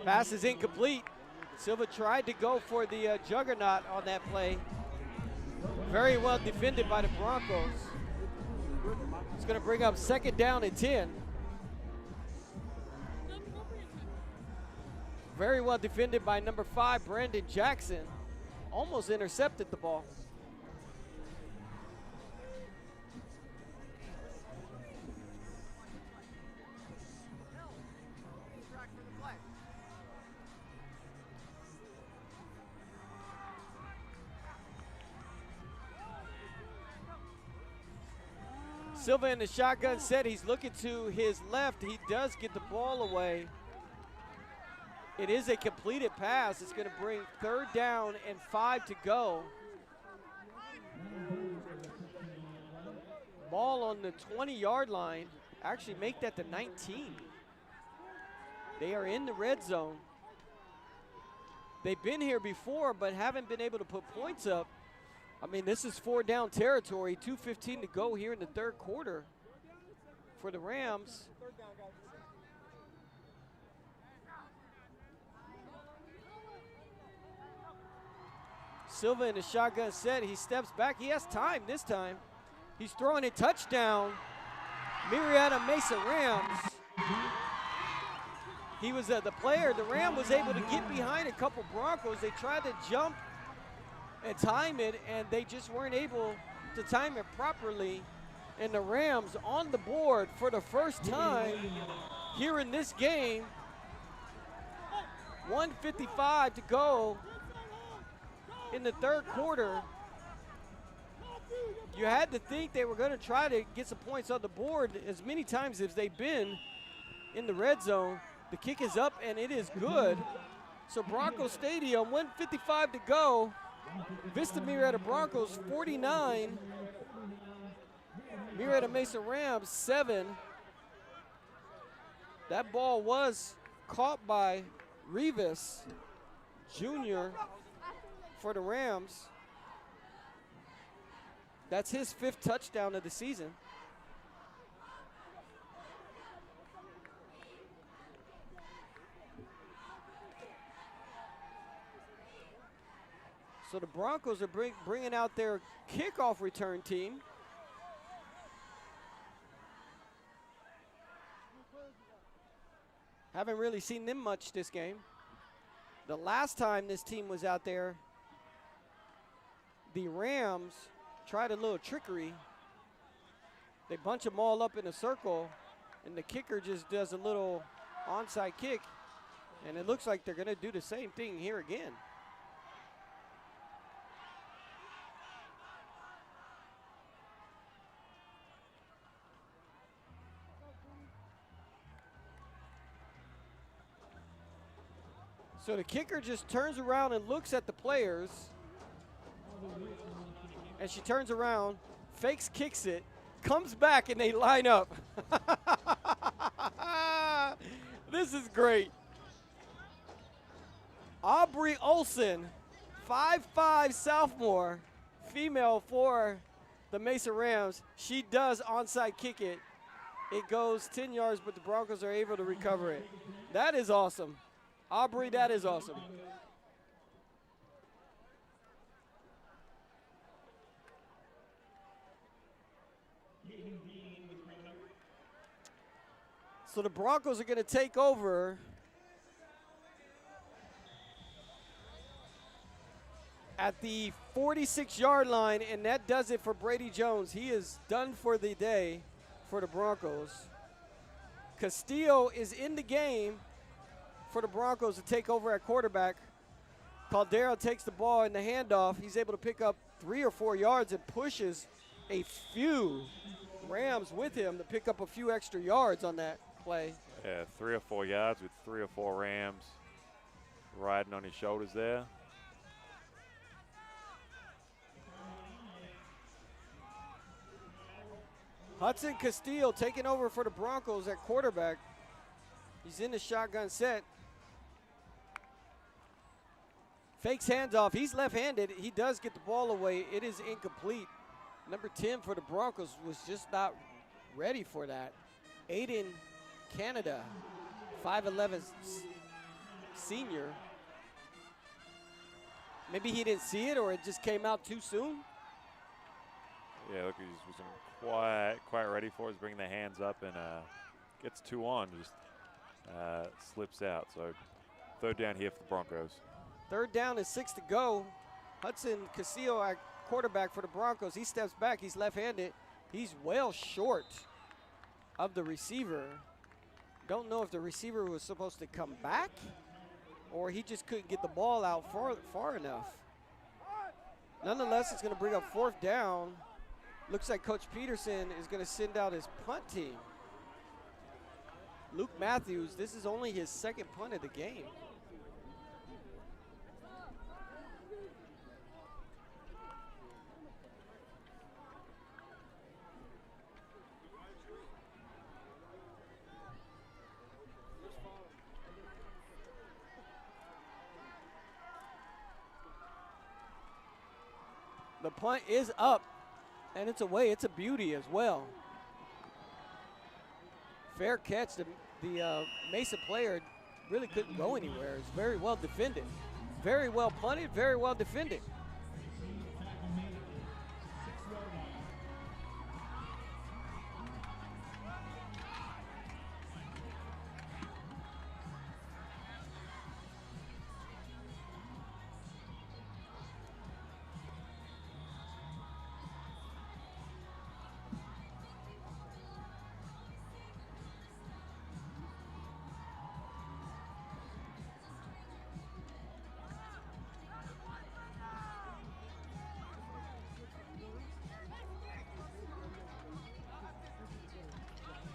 Pass is incomplete. Silva tried to go for the juggernaut on that play. Very well defended by the Broncos. It's going to bring up second down and 10. Very well defended by number 5, Brandon Jackson. Almost intercepted the ball. Silva in the shotgun set. He's looking to his left. He does get the ball away. It is a completed pass. It's going to bring 3rd down and 5 to go. Ball on the 20-yard line. Actually make that to 19. They are in the red zone. They've been here before but haven't been able to put points up. I mean, this is 4-down territory, 2:15 to go here in the 3rd quarter for the Rams. Silva in the shotgun set. He steps back. He has time this time. He's throwing a touchdown. Murrieta Mesa Rams. He was the player. The Ram was able to get behind a couple Broncos. They tried to jump and time it, and they just weren't able to time it properly. And the Rams on the board for the first time here in this game. 1:55 to go in the 3rd quarter. You had to think they were going to try to get some points on the board as many times as they've been in the red zone. The kick is up, and it is good. So Bronco Stadium, 1:55 to go. Vista Murrieta Broncos 49. Murrieta Mesa Rams 7. That ball was caught by Rivas Jr. for the Rams. That's his 5th touchdown of the season. So the Broncos are bringing out their kickoff return team. Haven't really seen them much this game. The last time this team was out there, the Rams tried a little trickery. They bunch them all up in a circle, and the kicker just does a little onside kick, and it looks like they're going to do the same thing here again. So the kicker just turns around and looks at the players. And she turns around, fakes, kicks it, comes back, and they line up. This is great. Aubrey Olson, 5'5" sophomore, female for the Mesa Rams. She does onside kick it. It goes 10 yards, but the Broncos are able to recover it. That is awesome. Aubrey, that is awesome. So the Broncos are going to take over at the 46-yard line, and that does it for Brady Jones. He is done for the day for the Broncos. Castillo is in the game for the Broncos to take over at quarterback. Caldera takes the ball in the handoff. He's able to pick up 3 or 4 yards and pushes a few Rams with him to pick up a few extra yards on that play. Yeah, 3 or 4 yards with 3 or 4 Rams riding on his shoulders there. Hudson Castillo taking over for the Broncos at quarterback. He's in the shotgun set. Fakes handoff. He's left-handed. He does get the ball away. It is incomplete. Number 10 for the Broncos was just not ready for that. Aiden Canada, 5'11" senior. Maybe he didn't see it or it just came out too soon. Yeah, look, he wasn't quite ready for it. He's bringing the hands up and gets 2 on, just slips out. So third down here for the Broncos. Third down and 6 to go. Hudson Castillo at quarterback for the Broncos. He steps back. He's left-handed. He's well short of the receiver. Don't know if the receiver was supposed to come back or he just couldn't get the ball out far enough. Nonetheless, it's going to bring up fourth down. Looks like Coach Peterson is going to send out his punt team. Luke Matthews, this is only his second punt of the game. The punt is up, and it's away. It's a beauty as well. Fair catch. The Mesa player really couldn't go anywhere. It's very well defended. Very well punted, very well defended.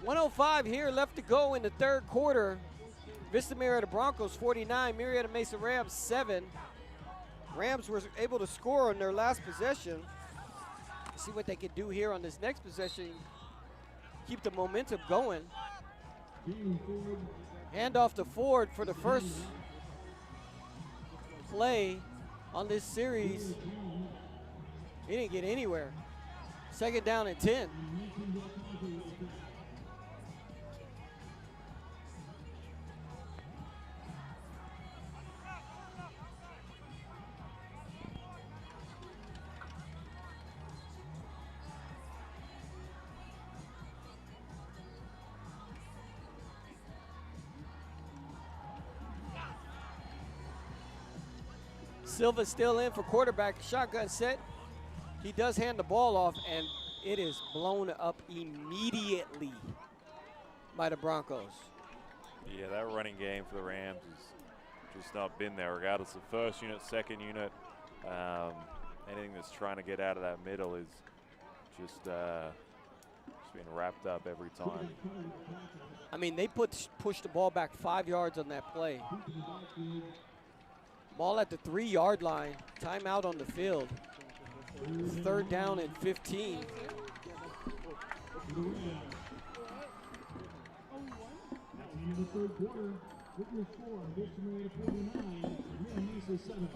.105 here left to go in the third quarter. Vista Murrieta Broncos 49, Murrieta Mesa Rams 7. Rams were able to score on their last possession. See what they can do here on this next possession. Keep the momentum going. Hand off to Ford for the first play on this series. He didn't get anywhere. Second down and 10. Silva's still in for quarterback, shotgun set. He does hand the ball off, and it is blown up immediately by the Broncos. Yeah, that running game for the Rams has just not been there, regardless of first unit, second unit. Anything that's trying to get out of that middle is just being wrapped up every time. I mean, they pushed the ball back 5 yards on that play. Ball at the 3-yard line. Timeout on the field. Third down and 15. In the third quarter, with your score, Vista Murrieta 49, Mesa 7.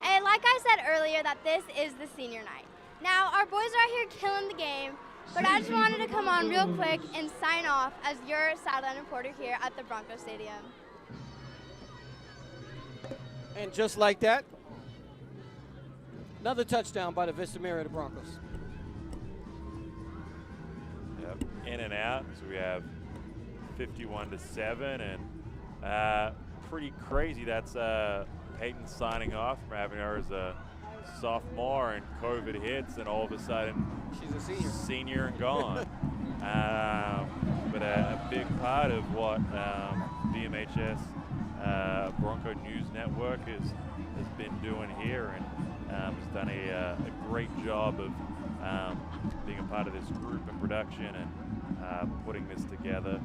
And like I said earlier, that this is the senior night. Now, our boys are out here killing the game, but I just wanted to come on real quick and sign off as your sideline reporter here at the Bronco Stadium. And just like that, another touchdown by the Vista Murrieta Broncos. Yep. in and out. So we have 51-7, and pretty crazy. That's Peyton signing off from having her as a sophomore, and COVID hits, and all of a sudden she's a senior. Senior and gone. But a big part of what VMHS Bronco News Network has been doing here, and has done a great job of being a part of this group and production and putting this together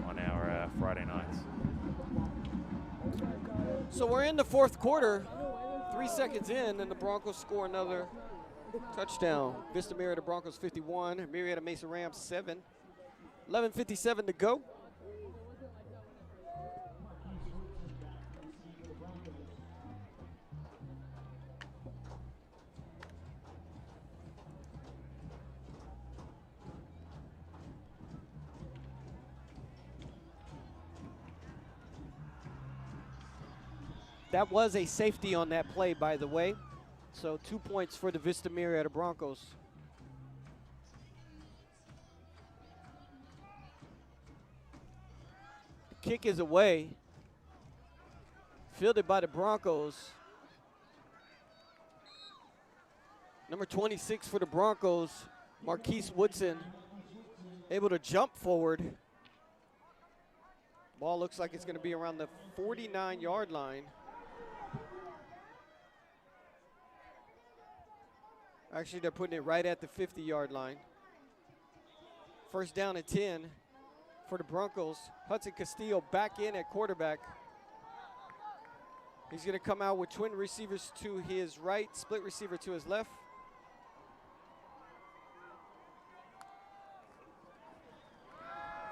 on our Friday nights. So we're in the fourth quarter, 3 seconds in, and the Broncos score another touchdown. Vista Murrieta Broncos 51, Murrieta Mesa Rams 7. 11:57 to go. That was a safety on that play, by the way. So 2 points for the Vista Murrieta Broncos. The kick is away. Fielded by the Broncos. Number 26 for the Broncos, Marquise Woodson, able to jump forward. Ball looks like it's going to be around the 49-yard line. Actually, they're putting it right at the 50-yard line. First down at 10 for the Broncos. Hudson Castillo back in at quarterback. He's going to come out with twin receivers to his right, split receiver to his left.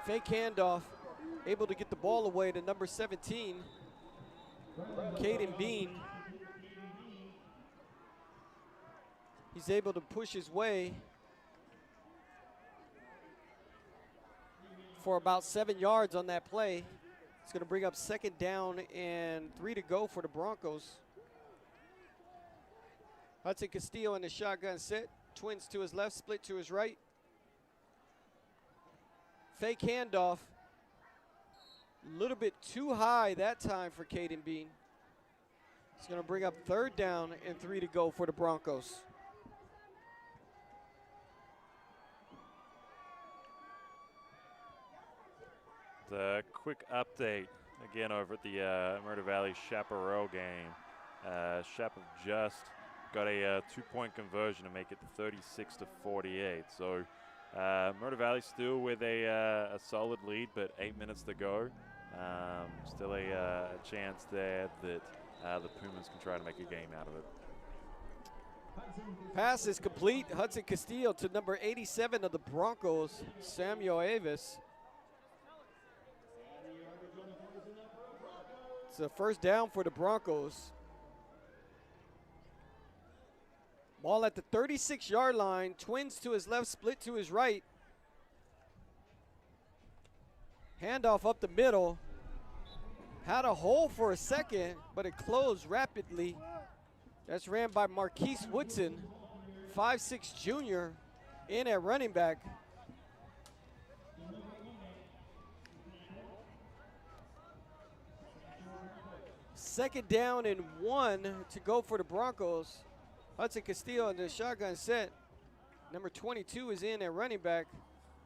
Fake handoff, able to get the ball away to number 17, Caden Bean. He's able to push his way for about 7 yards on that play. It's going to bring up second down and 3 to go for the Broncos. Hudson Castillo in the shotgun set. Twins to his left, split to his right. Fake handoff. A little bit too high that time for Caden Bean. It's going to bring up third down and 3 to go for the Broncos. A quick update again over at the Murder Valley Chaparral game. Chap have just got a 2-point conversion to make it 36-48. So Murder Valley still with a solid lead, but 8 minutes to go. Still a chance there that the Pumas can try to make a game out of it. Pass is complete. Hudson Castillo to number 87 of the Broncos, Samuel Avis. It's a first down for the Broncos. Ball at the 36-yard line. Twins to his left, split to his right. Handoff up the middle. Had a hole for a second, but it closed rapidly. That's ran by Marquise Woodson, 5'6" junior, in at running back. Second down and 1 to go for the Broncos. Hudson Castillo in the shotgun set. Number 22 is in at running back,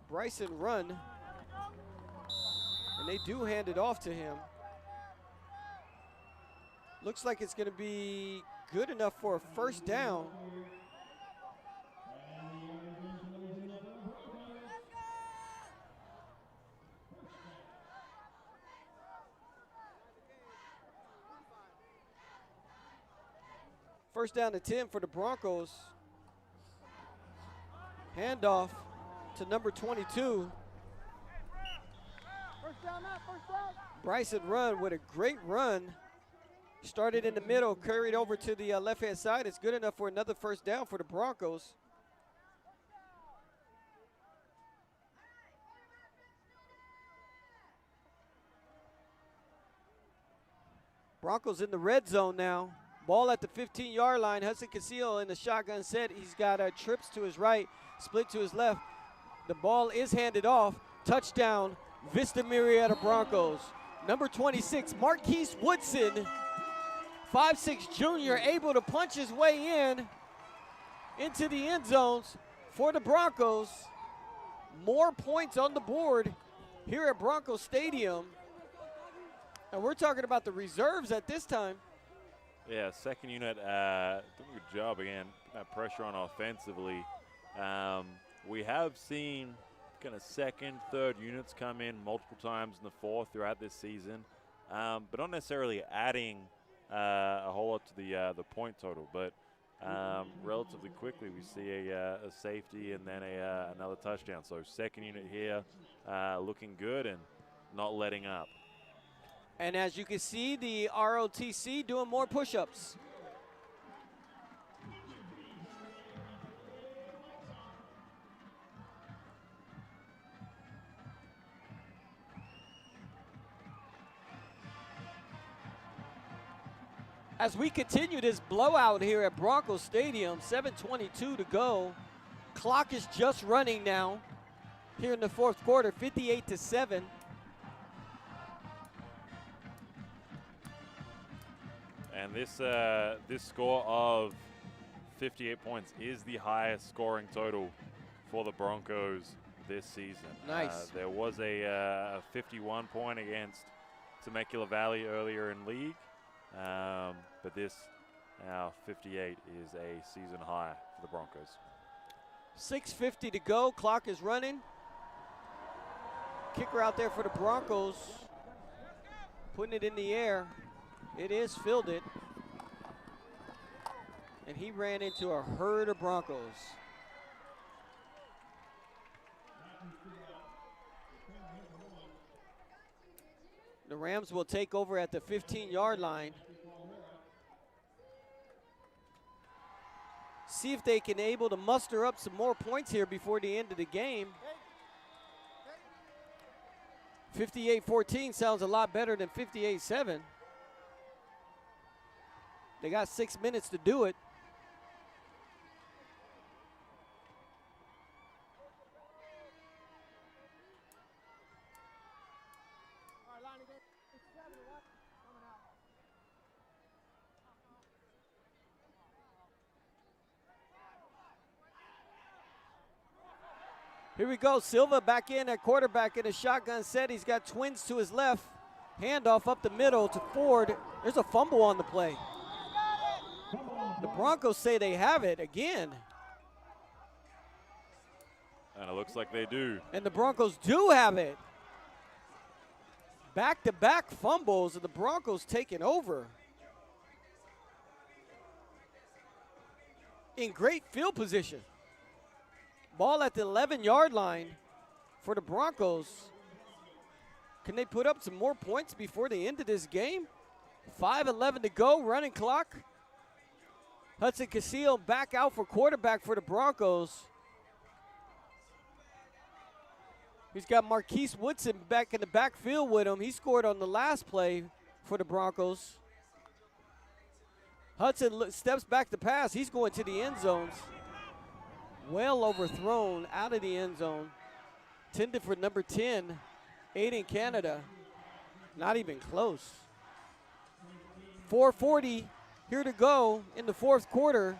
Bryson Run. And they do hand it off to him. Looks like it's going to be good enough for a first down. First down to 10 for the Broncos. Handoff to number 22. Bryson Run with a great run. Started in the middle, carried over to the left-hand side. It's good enough for another first down for the Broncos. Broncos in the red zone now. Ball at the 15-yard line. Hudson Castillo in the shotgun set. He's got trips to his right, split to his left. The ball is handed off. Touchdown, Vista Murrieta Broncos. Number 26, Marquise Woodson, 5'6" junior, able to punch his way into the end zones for the Broncos. More points on the board here at Broncos Stadium. And we're talking about the reserves at this time. Yeah, second unit doing a good job again, putting that pressure on offensively. We have seen kind of second, third units come in multiple times in the fourth throughout this season, but not necessarily adding a whole lot to the point total. But relatively quickly, we see a safety and then another touchdown. So second unit here looking good and not letting up. And as you can see, the ROTC doing more push-ups. As we continue this blowout here at Broncos Stadium, 7:22 to go. Clock is just running now here in the fourth quarter, 58-7. And this score of 58 points is the highest scoring total for the Broncos this season. Nice. There was a 51 point against Temecula Valley earlier in league, but this now 58 is a season high for the Broncos. 6:50 to go. Clock is running. Kicker out there for the Broncos, putting it in the air. It is fielded. And he ran into a herd of Broncos. The Rams will take over at the 15-yard line. See if they can able to muster up some more points here before the end of the game. 58-14 sounds a lot better than 58-7. They got 6 minutes to do it. Here we go. Silva back in at quarterback in a shotgun set. He's got twins to his left. Handoff up the middle to Ford. There's a fumble on the play. The Broncos say they have it again. And it looks like they do. And the Broncos do have it. Back-to-back fumbles, and the Broncos taking over. In great field position. Ball at the 11-yard line for the Broncos. Can they put up some more points before the end of this game? 5:11 to go, running clock. Hudson Casillo back out for quarterback for the Broncos. He's got Marquise Woodson back in the backfield with him. He scored on the last play for the Broncos. Hudson steps back to pass. He's going to the end zones. Well overthrown out of the end zone. Intended for number 10, Aiden Canada. Not even close. 4:40 here to go in the fourth quarter.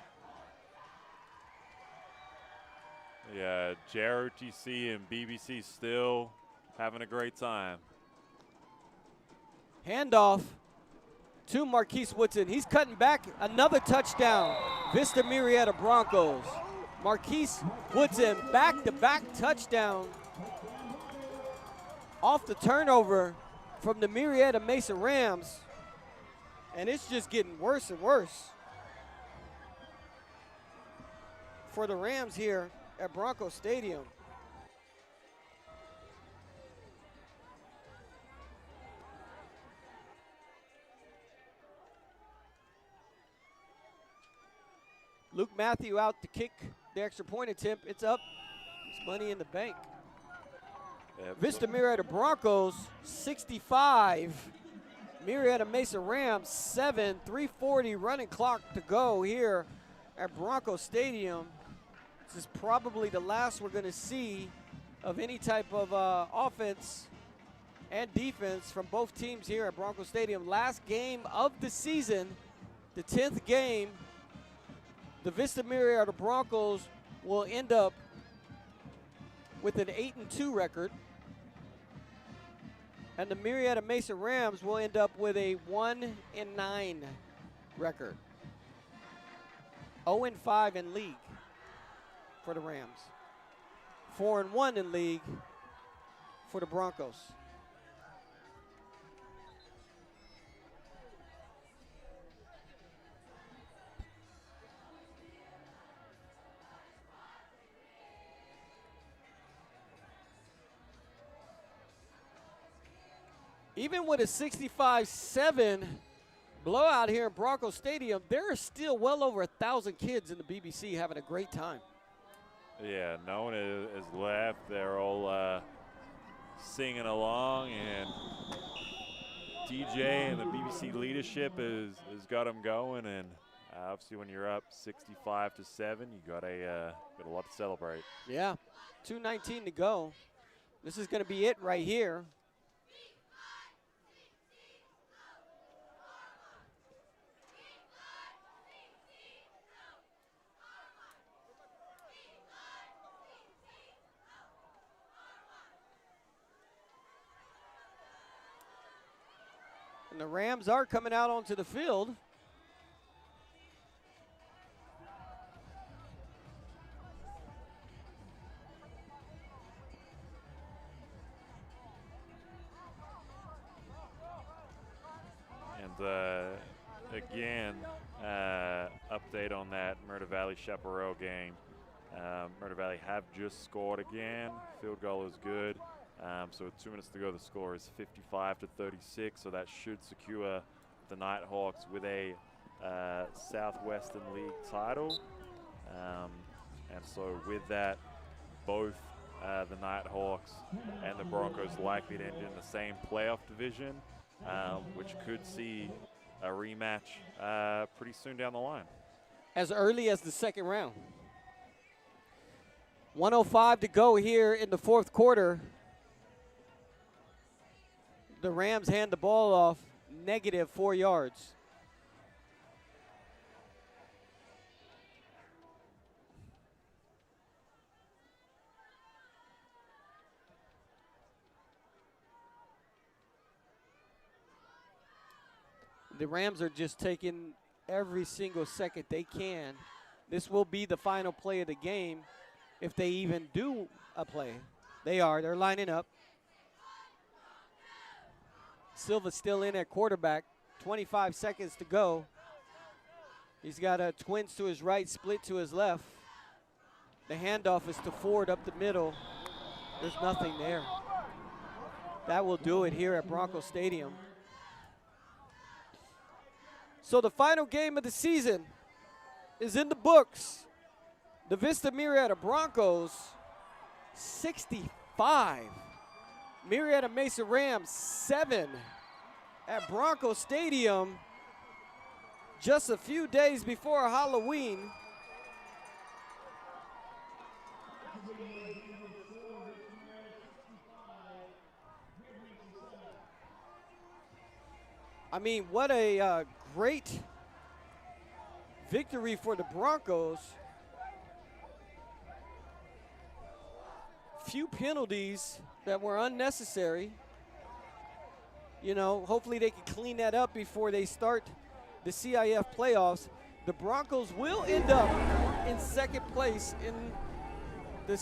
Yeah, JROTC and BBC still having a great time. Handoff to Marquise Woodson. He's cutting back. Another touchdown. Vista Murrieta Broncos. Marquise Woodson, back-to-back touchdown off the turnover from the Murrieta Mesa Rams. And it's just getting worse and worse for the Rams here at Broncos Stadium. Luke Matthew out to kick the extra point attempt. It's up. It's money in the bank. Vista Murrieta Broncos 65. Murrieta Mesa Rams 7. 3:40 running clock to go here at Broncos Stadium. This is probably the last we're going to see of any type of offense and defense from both teams here at Bronco Stadium. Last game of the season, the 10th game, the Vista Murrieta Broncos will end up with an 8-2 record, and the Murrieta Mesa Rams will end up with a 1-9 record. 0-5 in league for the Rams. 4-1 in league for the Broncos. Even with a 65-7 blowout here in Bronco Stadium, there are still well over 1,000 kids in the BBC having a great time. Yeah, no one has left. They're all singing along, and DJ and the BBC leadership has got them going. And obviously, when you're up 65-7, you got a lot to celebrate. Yeah, 2:19 to go. This is going to be it right here. And the Rams are coming out onto the field. And again, update on that Murder Valley Chaparral game. Murder Valley have just scored again. Field goal is good. So with 2 minutes to go, the score is 55-36. So that should secure the Nighthawks with a Southwestern League title. And so with that, both the Nighthawks and the Broncos likely to end in the same playoff division, which could see a rematch pretty soon down the line. As early as the second round. 1:05 to go here in the fourth quarter. The Rams hand the ball off, -4 yards. The Rams are just taking every single second they can. This will be the final play of the game if they even do a play. They're lining up. Silva's still in at quarterback. 25 seconds to go. He's got a twins to his right, split to his left. The handoff is to Ford up the middle. There's nothing there. That will do it here at Bronco Stadium. So the final game of the season is in the books. The Vista Murrieta Broncos, 65. Murrieta Mesa Rams, 7 at Bronco Stadium just a few days before Halloween. I mean, what a great victory for the Broncos. Few penalties that were unnecessary. You know, hopefully they can clean that up before they start the CIF playoffs. The Broncos will end up in second place in